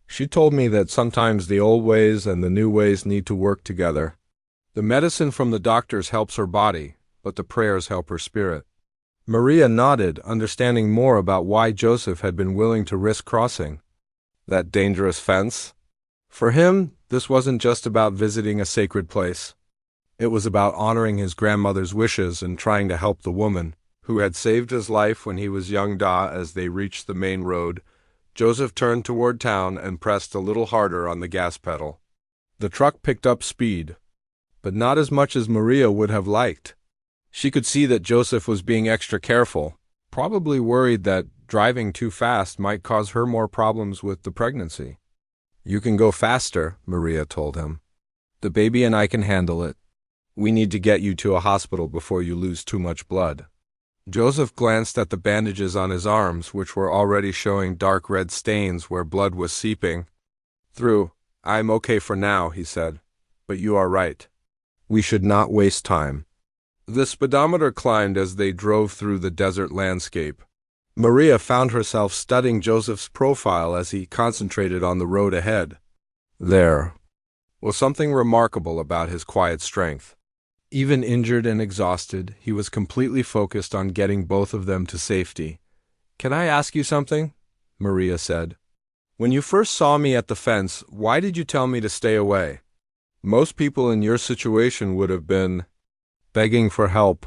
She told me that sometimes the old ways and the new ways need to work together. The medicine from the doctors helps her body, but the prayers help her spirit. Maria nodded, understanding more about why Joseph had been willing to risk crossing that dangerous fence. For him, this wasn't just about visiting a sacred place. It was about honoring his grandmother's wishes and trying to help the woman who had saved his life when he was young. As they reached the main road, Joseph turned toward town and pressed a little harder on the gas pedal. The truck picked up speed, but not as much as Maria would have liked. She could see that Joseph was being extra careful, probably worried that driving too fast might cause her more problems with the pregnancy. "You can go faster," Maria told him. "The baby and I can handle it. We need to get you to a hospital before you lose too much blood." Joseph glanced at the bandages on his arms, which were already showing dark red stains where blood was seeping through. "I'm okay for now," he said, "but you are right. We should not waste time." The speedometer climbed as they drove through the desert landscape. Maria found herself studying Joseph's profile as he concentrated on the road ahead. There was something remarkable about his quiet strength. Even injured and exhausted, he was completely focused on getting both of them to safety. "Can I ask you something?" Maria said. "When you first saw me at the fence, why did you tell me to stay away? Most people in your situation would have been begging for help."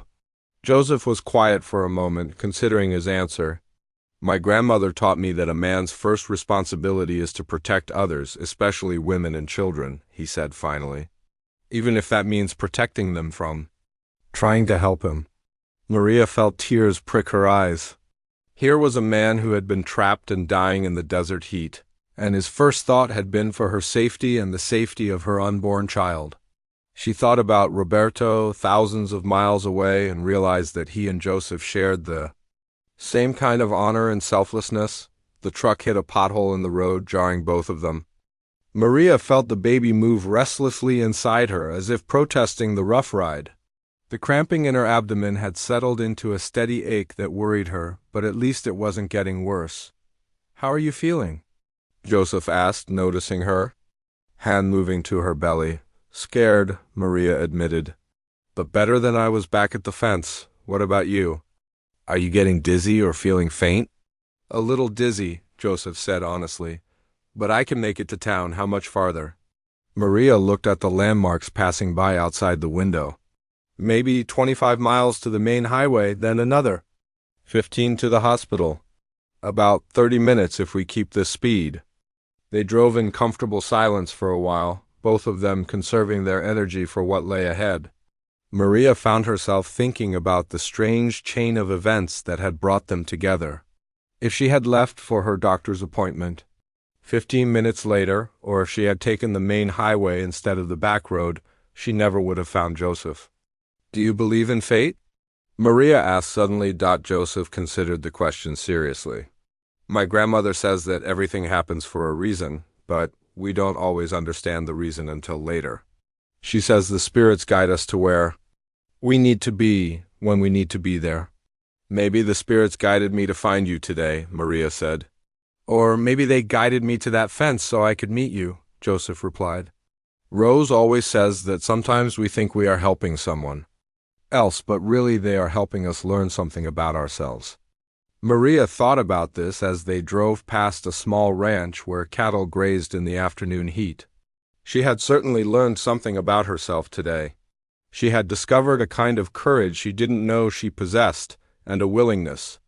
Joseph was quiet for a moment, considering his answer. "My grandmother taught me that a man's first responsibility is to protect others, especially women and children," he said finally. "Even if that means protecting them from trying to help him." Maria felt tears prick her eyes. Here was a man who had been trapped and dying in the desert heat, and his first thought had been for her safety and the safety of her unborn child. She thought about Roberto, thousands of miles away, and realized that he and Joseph shared the same kind of honor and selflessness. The truck hit a pothole in the road, jarring both of them. Maria felt the baby move restlessly inside her, as if protesting the rough ride. The cramping in her abdomen had settled into a steady ache that worried her, but at least it wasn't getting worse. "How are you feeling?" Joseph asked, noticing her hand moving to her belly. "Scared," Maria admitted, "but better than I was back at the fence. What about you? Are you getting dizzy or feeling faint?" "A little dizzy," Joseph said honestly, "but I can make it to town. How much farther?" Maria looked at the landmarks passing by outside the window. "Maybe 25 miles to the main highway, then another 15 to the hospital. About 30 minutes if we keep this speed." They drove in comfortable silence for a while, both of them conserving their energy for what lay ahead. Maria found herself thinking about the strange chain of events that had brought them together. If she had left for her doctor's appointment 15 minutes later, or if she had taken the main highway instead of the back road, she never would have found Joseph. "Do you believe in fate?" Maria asked suddenly. Joseph considered the question seriously. "My grandmother says that everything happens for a reason, but we don't always understand the reason until later. She says the spirits guide us to where we need to be when we need to be there." "Maybe the spirits guided me to find you today," Maria said. "Or maybe they guided me to that fence so I could meet you," Joseph replied. "Rose always says that sometimes we think we are helping someone else, but really they are helping us learn something about ourselves." Maria thought about this as they drove past a small ranch where cattle grazed in the afternoon heat. She had certainly learned something about herself today. She had discovered a kind of courage she didn't know she possessed, and a willingness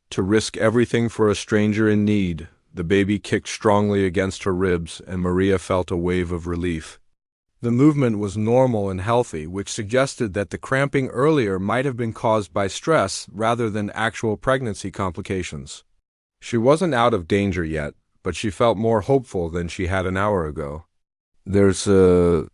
to risk everything for a stranger in need. The baby kicked strongly against her ribs, and Maria felt a wave of relief. The movement was normal and healthy, which suggested that the cramping earlier might have been caused by stress rather than actual pregnancy complications. She wasn't out of danger yet, but she felt more hopeful than she had an hour ago. The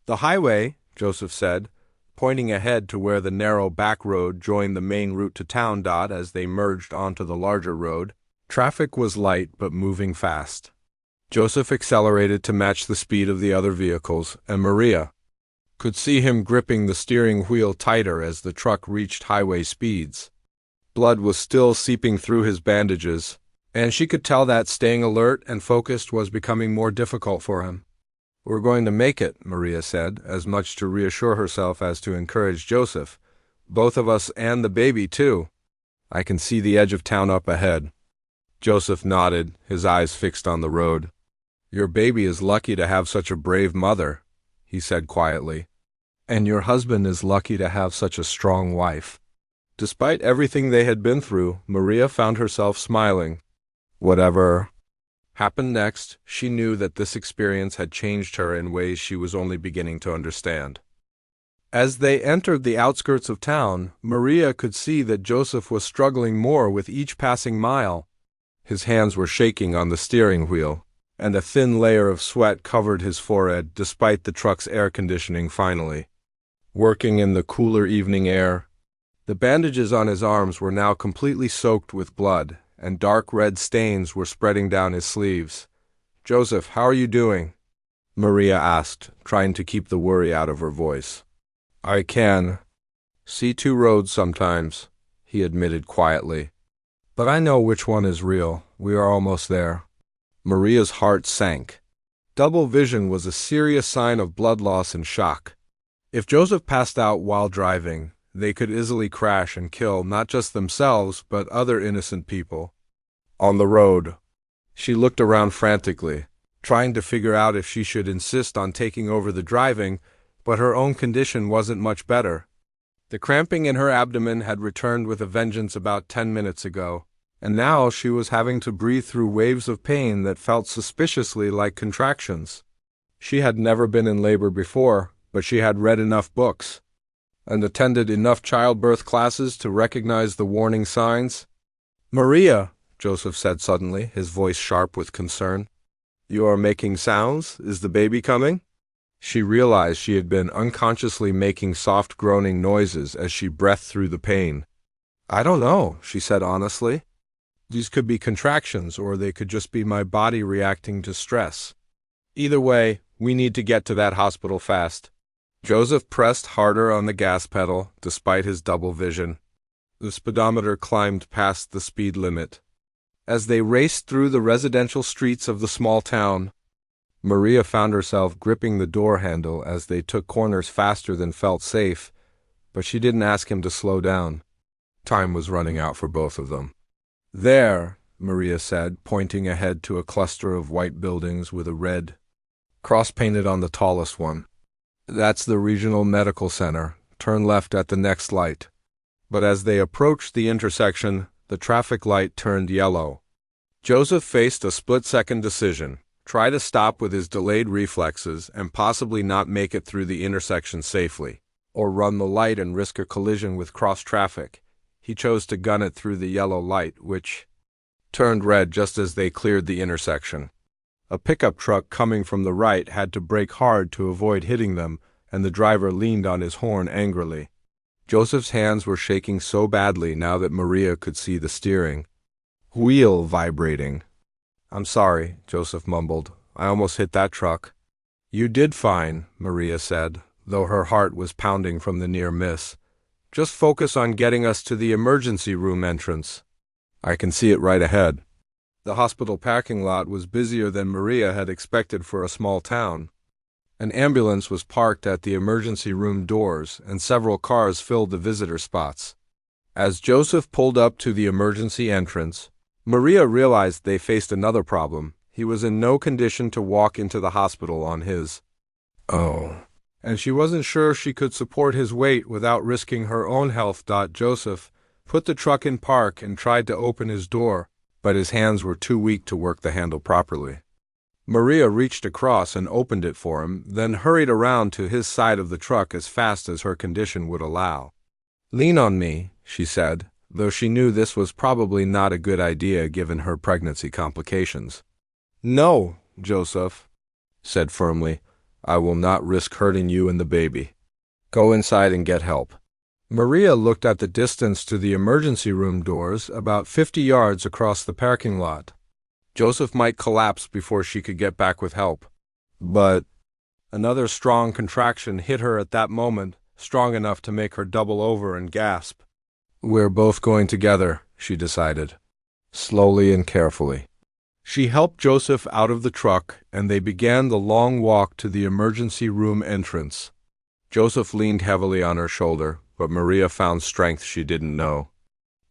highway, Joseph said, pointing ahead to where the narrow back road joined the main route to town. As they merged onto the larger road, traffic was light but moving fast. Joseph accelerated to match the speed of the other vehicles, and Maria could see him gripping the steering wheel tighter as the truck reached highway speeds. Blood was still seeping through his bandages, and she could tell that staying alert and focused was becoming more difficult for him. "We're going to make it," Maria said, as much to reassure herself as to encourage Joseph. "Both of us and the baby, too. I can see the edge of town up ahead." Joseph nodded, his eyes fixed on the road. "Your baby is lucky to have such a brave mother," he said quietly. "And your husband is lucky to have such a strong wife." Despite everything they had been through, Maria found herself smiling. Whatever happened next, she knew that this experience had changed her in ways she was only beginning to understand. As they entered the outskirts of town, Maria could see that Joseph was struggling more with each passing mile. His hands were shaking on the steering wheel, and a thin layer of sweat covered his forehead despite the truck's air conditioning finally working in the cooler evening air. The bandages on his arms were now completely soaked with blood, and dark red stains were spreading down his sleeves. "Joseph, how are you doing?" Maria asked, trying to keep the worry out of her voice. "I can see two roads sometimes," he admitted quietly. "But I know which one is real. We are almost there." Maria's heart sank. Double vision was a serious sign of blood loss and shock. If Joseph passed out while driving, they could easily crash and kill not just themselves, but other innocent people. On the road, she looked around frantically, trying to figure out if she should insist on taking over the driving, but her own condition wasn't much better. The cramping in her abdomen had returned with a vengeance about 10 minutes ago, and now she was having to breathe through waves of pain that felt suspiciously like contractions. She had never been in labor before, but she had read enough books and attended enough childbirth classes to recognize the warning signs. "Maria," Joseph said suddenly, his voice sharp with concern. "You are making sounds? Is the baby coming?" She realized she had been unconsciously making soft groaning noises as she breathed through the pain. "I don't know," she said honestly. "These could be contractions, or they could just be my body reacting to stress. Either way, we need to get to that hospital fast." Joseph pressed harder on the gas pedal, despite his double vision. The speedometer climbed past the speed limit. As they raced through the residential streets of the small town, Maria found herself gripping the door handle as they took corners faster than felt safe, but she didn't ask him to slow down. Time was running out for both of them. "There," Maria said, pointing ahead to a cluster of white buildings with a red cross painted on the tallest one. "That's the regional medical center. Turn left at the next light." But as they approached the intersection, the traffic light turned yellow. Joseph faced a split-second decision: try to stop with his delayed reflexes and possibly not make it through the intersection safely, or run the light and risk a collision with cross-traffic. He chose to gun it through the yellow light, which turned red just as they cleared the intersection. A pickup truck coming from the right had to brake hard to avoid hitting them, and the driver leaned on his horn angrily. Joseph's hands were shaking so badly now that Maria could see the steering wheel vibrating. "I'm sorry," Joseph mumbled. "I almost hit that truck." "You did fine," Maria said, though her heart was pounding from the near miss. "Just focus on getting us to the emergency room entrance." "I can see it right ahead." The hospital parking lot was busier than Maria had expected for a small town. An ambulance was parked at the emergency room doors, and several cars filled the visitor spots. As Joseph pulled up to the emergency entrance, Maria realized they faced another problem. He was in no condition to walk into the hospital on his own, and she wasn't sure she could support his weight without risking her own health. Joseph put the truck in park and tried to open his door, but his hands were too weak to work the handle properly. Maria reached across and opened it for him, then hurried around to his side of the truck as fast as her condition would allow. "Lean on me," she said, though she knew this was probably not a good idea given her pregnancy complications. No, Joseph said firmly. I will not risk hurting you and the baby. Go inside and get help. Maria looked at the distance to the emergency room doors, about 50 yards across the parking lot. Joseph might collapse before she could get back with help. But another strong contraction hit her at that moment, strong enough to make her double over and gasp. We're both going together, she decided, slowly and carefully. She helped Joseph out of the truck, and they began the long walk to the emergency room entrance. Joseph leaned heavily on her shoulder, but Maria found strength she didn't know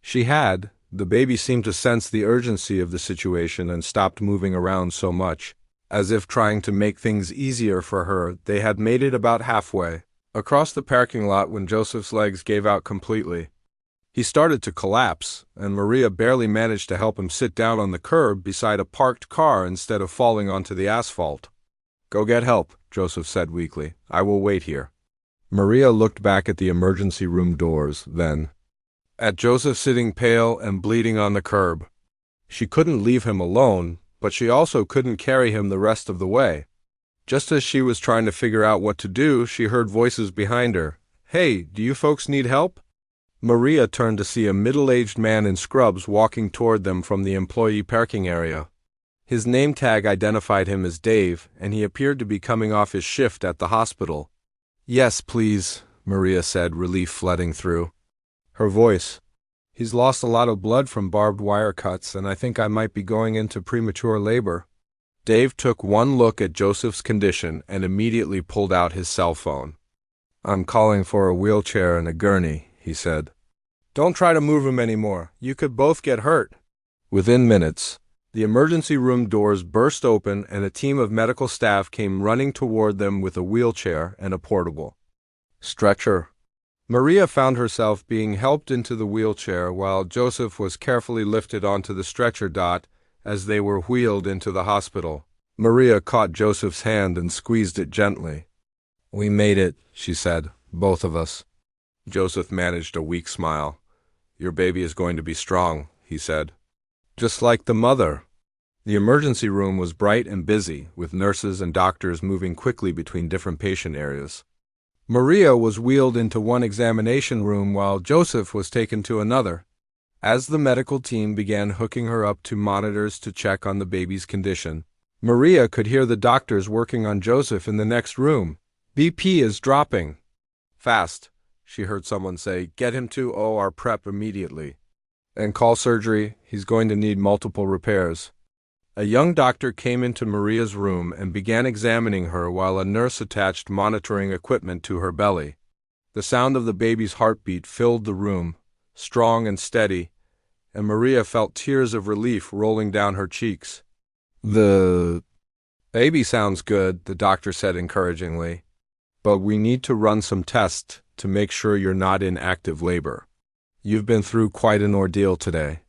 she had. The baby seemed to sense the urgency of the situation and stopped moving around so much. As if trying to make things easier for her, they had made it about halfway across the parking lot when Joseph's legs gave out completely. He started to collapse, and Maria barely managed to help him sit down on the curb beside a parked car instead of falling onto the asphalt. Go get help, Joseph said weakly. I will wait here. Maria looked back at the emergency room doors, then at Joseph sitting pale and bleeding on the curb. She couldn't leave him alone, but she also couldn't carry him the rest of the way. Just as she was trying to figure out what to do, she heard voices behind her. Hey, do you folks need help? Maria turned to see a middle-aged man in scrubs walking toward them from the employee parking area. His name tag identified him as Dave, and he appeared to be coming off his shift at the hospital. Yes, please, Maria said, relief flooding through her voice. He's lost a lot of blood from barbed wire cuts, and I think I might be going into premature labor. Dave took one look at Joseph's condition and immediately pulled out his cell phone. I'm calling for a wheelchair and a gurney, he said. Don't try to move him anymore. You could both get hurt. Within minutes, the emergency room doors burst open and a team of medical staff came running toward them with a wheelchair and a portable stretcher. Maria found herself being helped into the wheelchair while Joseph was carefully lifted onto the stretcher as they were wheeled into the hospital. Maria caught Joseph's hand and squeezed it gently. We made it, she said, both of us. Joseph managed a weak smile. Your baby is going to be strong, he said. Just like the mother. The emergency room was bright and busy, with nurses and doctors moving quickly between different patient areas. Maria was wheeled into one examination room while Joseph was taken to another. As the medical team began hooking her up to monitors to check on the baby's condition, Maria could hear the doctors working on Joseph in the next room. BP is dropping. Fast, she heard someone say. Get him to OR prep immediately. And call surgery. He's going to need multiple repairs. A young doctor came into Maria's room and began examining her while a nurse attached monitoring equipment to her belly. The sound of the baby's heartbeat filled the room, strong and steady, and Maria felt tears of relief rolling down her cheeks. The baby sounds good, the doctor said encouragingly, but we need to run some tests to make sure you're not in active labor. You've been through quite an ordeal today.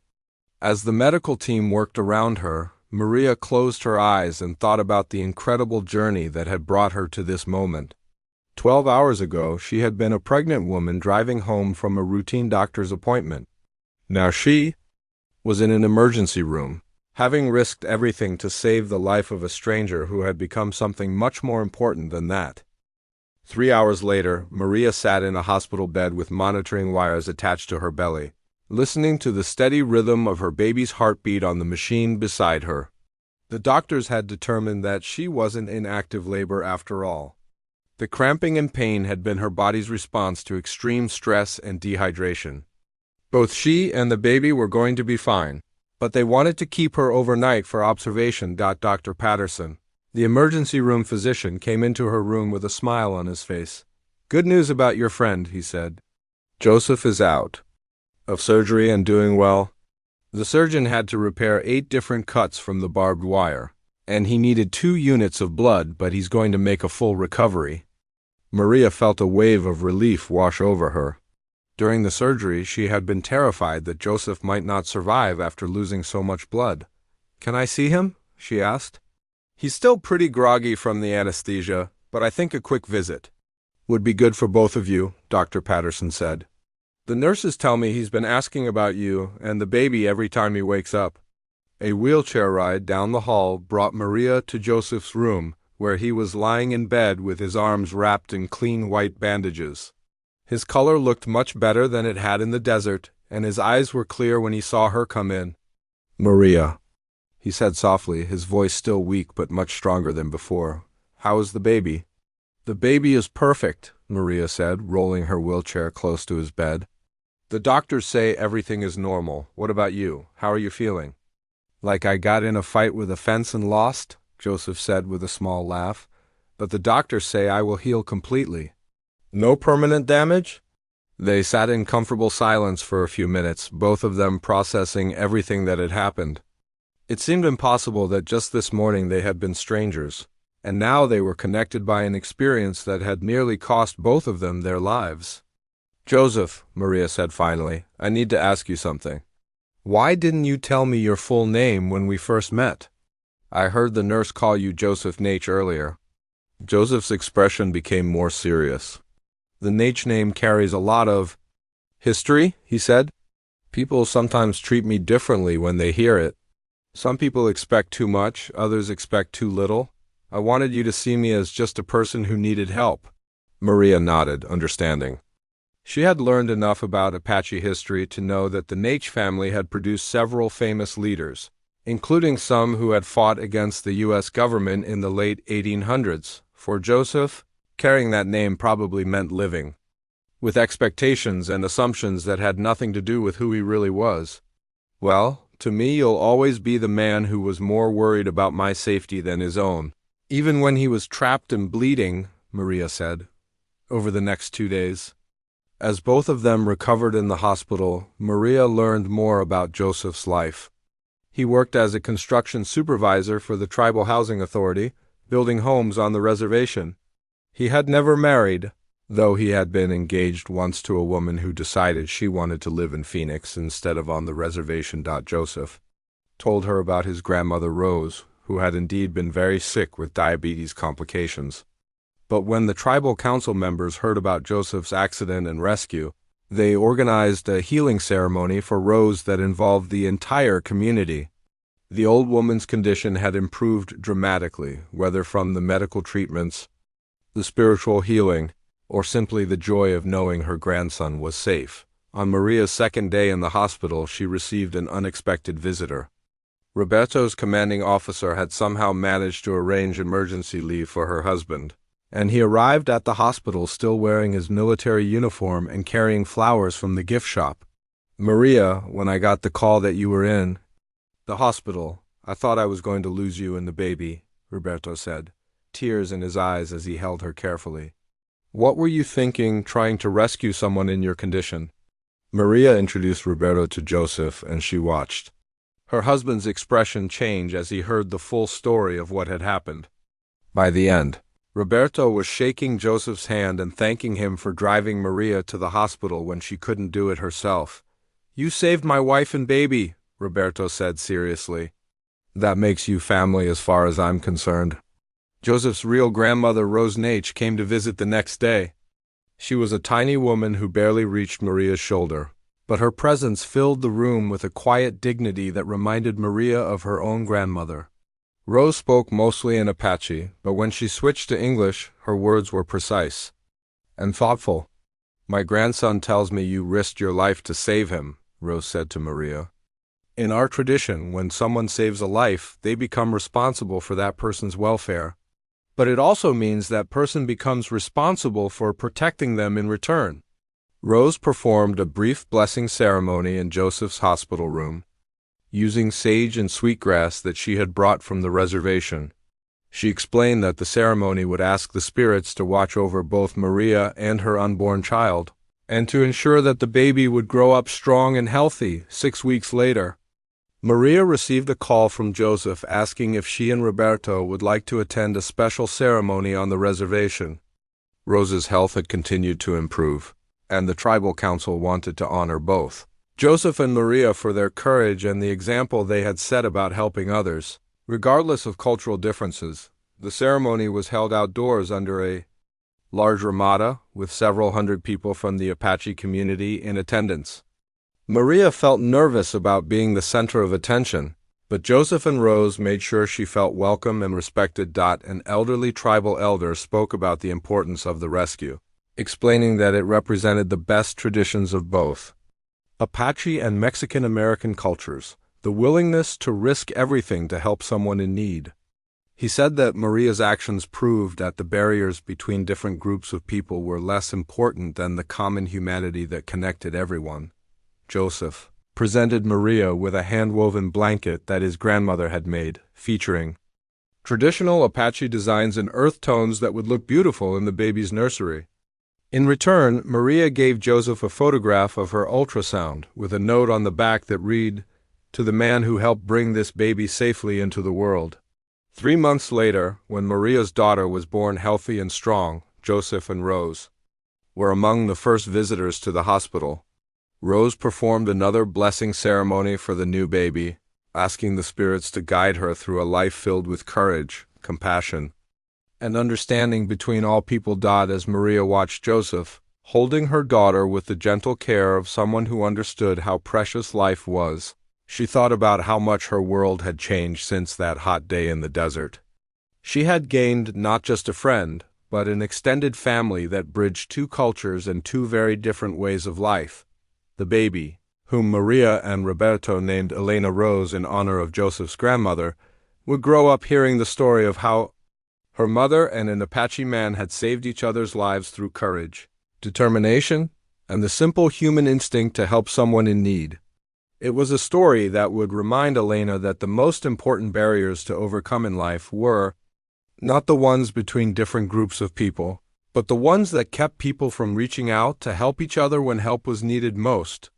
As the medical team worked around her, Maria closed her eyes and thought about the incredible journey that had brought her to this moment. 12 hours ago, she had been a pregnant woman driving home from a routine doctor's appointment. Now she was in an emergency room, having risked everything to save the life of a stranger who had become something much more important than that. 3 hours later, Maria sat in a hospital bed with monitoring wires attached to her belly, listening to the steady rhythm of her baby's heartbeat on the machine beside her. The doctors had determined that she wasn't in active labor after all. The cramping and pain had been her body's response to extreme stress and dehydration. Both she and the baby were going to be fine, but they wanted to keep her overnight for observation. Dr. Patterson, the emergency room physician, came into her room with a smile on his face. Good news about your friend, he said. Joseph is out of surgery and doing well. The surgeon had to repair 8 different cuts from the barbed wire, and he needed 2 units of blood, but he's going to make a full recovery. Maria felt a wave of relief wash over her. During the surgery, she had been terrified that Joseph might not survive after losing so much blood. Can I see him? She asked. He's still pretty groggy from the anesthesia, but I think a quick visit would be good for both of you, Dr. Patterson said. The nurses tell me he's been asking about you and the baby every time he wakes up. A wheelchair ride down the hall brought Maria to Joseph's room, where he was lying in bed with his arms wrapped in clean white bandages. His color looked much better than it had in the desert, and his eyes were clear when he saw her come in. "Maria," he said softly, his voice still weak but much stronger than before. "How is the baby?" "The baby is perfect," Maria said, rolling her wheelchair close to his bed. "The doctors say everything is normal. What about you? How are you feeling?" "Like I got in a fight with a fence and lost," Joseph said with a small laugh. "But the doctors say I will heal completely." "No permanent damage?" They sat in comfortable silence for a few minutes, both of them processing everything that had happened. It seemed impossible that just this morning they had been strangers, and now they were connected by an experience that had nearly cost both of them their lives. "Joseph," Maria said finally, "I need to ask you something. Why didn't you tell me your full name when we first met? I heard the nurse call you Joseph Naich earlier." Joseph's expression became more serious. "The Naich name carries a lot of history," he said. "People sometimes treat me differently when they hear it. Some people expect too much, others expect too little. I wanted you to see me as just a person who needed help." Maria nodded, understanding. She had learned enough about Apache history to know that the Naich family had produced several famous leaders, including some who had fought against the U.S. government in the late 1800s. For Joseph, carrying that name probably meant living, with expectations and assumptions that had nothing to do with who he really was. "Well, to me you'll always be the man who was more worried about my safety than his own, even when he was trapped and bleeding," Maria said, over the next 2 days. As both of them recovered in the hospital, Maria learned more about Joseph's life. He worked as a construction supervisor for the Tribal Housing Authority, building homes on the reservation. He had never married, though he had been engaged once to a woman who decided she wanted to live in Phoenix instead of on the reservation. Joseph told her about his grandmother Rose, who had indeed been very sick with diabetes complications. But when the tribal council members heard about Joseph's accident and rescue, they organized a healing ceremony for Rose that involved the entire community. The old woman's condition had improved dramatically, whether from the medical treatments, the spiritual healing, or simply the joy of knowing her grandson was safe. On Maria's second day in the hospital, she received an unexpected visitor. Roberto's commanding officer had somehow managed to arrange emergency leave for her husband, and he arrived at the hospital still wearing his military uniform and carrying flowers from the gift shop. "Maria, when I got the call that you were in the hospital, I thought I was going to lose you and the baby," Roberto said, tears in his eyes as he held her carefully. "What were you thinking trying to rescue someone in your condition?" Maria introduced Roberto to Joseph, and she watched her husband's expression change as he heard the full story of what had happened. By the end, Roberto was shaking Joseph's hand and thanking him for driving Maria to the hospital when she couldn't do it herself. "You saved my wife and baby," Roberto said seriously. "That makes you family as far as I'm concerned." Joseph's real grandmother, Rose Naich, came to visit the next day. She was a tiny woman who barely reached Maria's shoulder, but her presence filled the room with a quiet dignity that reminded Maria of her own grandmother. Rose spoke mostly in Apache, but when she switched to English, her words were precise and thoughtful. "My grandson tells me you risked your life to save him," Rose said to Maria. "In our tradition, when someone saves a life, they become responsible for that person's welfare. But it also means that person becomes responsible for protecting them in return." Rose performed a brief blessing ceremony in Joseph's hospital room, using sage and sweetgrass that she had brought from the reservation. She explained that the ceremony would ask the spirits to watch over both Maria and her unborn child, and to ensure that the baby would grow up strong and healthy 6 weeks later. Maria received a call from Joseph asking if she and Roberto would like to attend a special ceremony on the reservation. Rose's health had continued to improve, and the tribal council wanted to honor both Joseph and Maria for their courage and the example they had set about helping others. Regardless of cultural differences, the ceremony was held outdoors under a large ramada with several hundred people from the Apache community in attendance. Maria felt nervous about being the center of attention, But Joseph and Rose made sure she felt welcome and respected. An elderly tribal elder spoke about the importance of the rescue, explaining that it represented the best traditions of both Apache and Mexican American cultures, the willingness to risk everything to help someone in need. He said that Maria's actions proved that the barriers between different groups of people were less important than the common humanity that connected everyone. Joseph presented Maria with a hand-woven blanket that his grandmother had made, featuring traditional Apache designs in earth tones that would look beautiful in the baby's nursery. In return, Maria gave Joseph a photograph of her ultrasound with a note on the back that read, "To the man who helped bring this baby safely into the world." 3 months later, when Maria's daughter was born healthy and strong, Joseph and Rose were among the first visitors to the hospital. Rose performed another blessing ceremony for the new baby, asking the spirits to guide her through a life filled with courage, compassion, and understanding between all people. As Maria watched Joseph, holding her daughter with the gentle care of someone who understood how precious life was, she thought about how much her world had changed since that hot day in the desert. She had gained not just a friend, but an extended family that bridged two cultures and two very different ways of life. The baby, whom Maria and Roberto named Elena Rose in honor of Joseph's grandmother, would grow up hearing the story of how her mother and an Apache man had saved each other's lives through courage, determination, and the simple human instinct to help someone in need. It was a story that would remind Elena that the most important barriers to overcome in life were not the ones between different groups of people, but the ones that kept people from reaching out to help each other when help was needed most.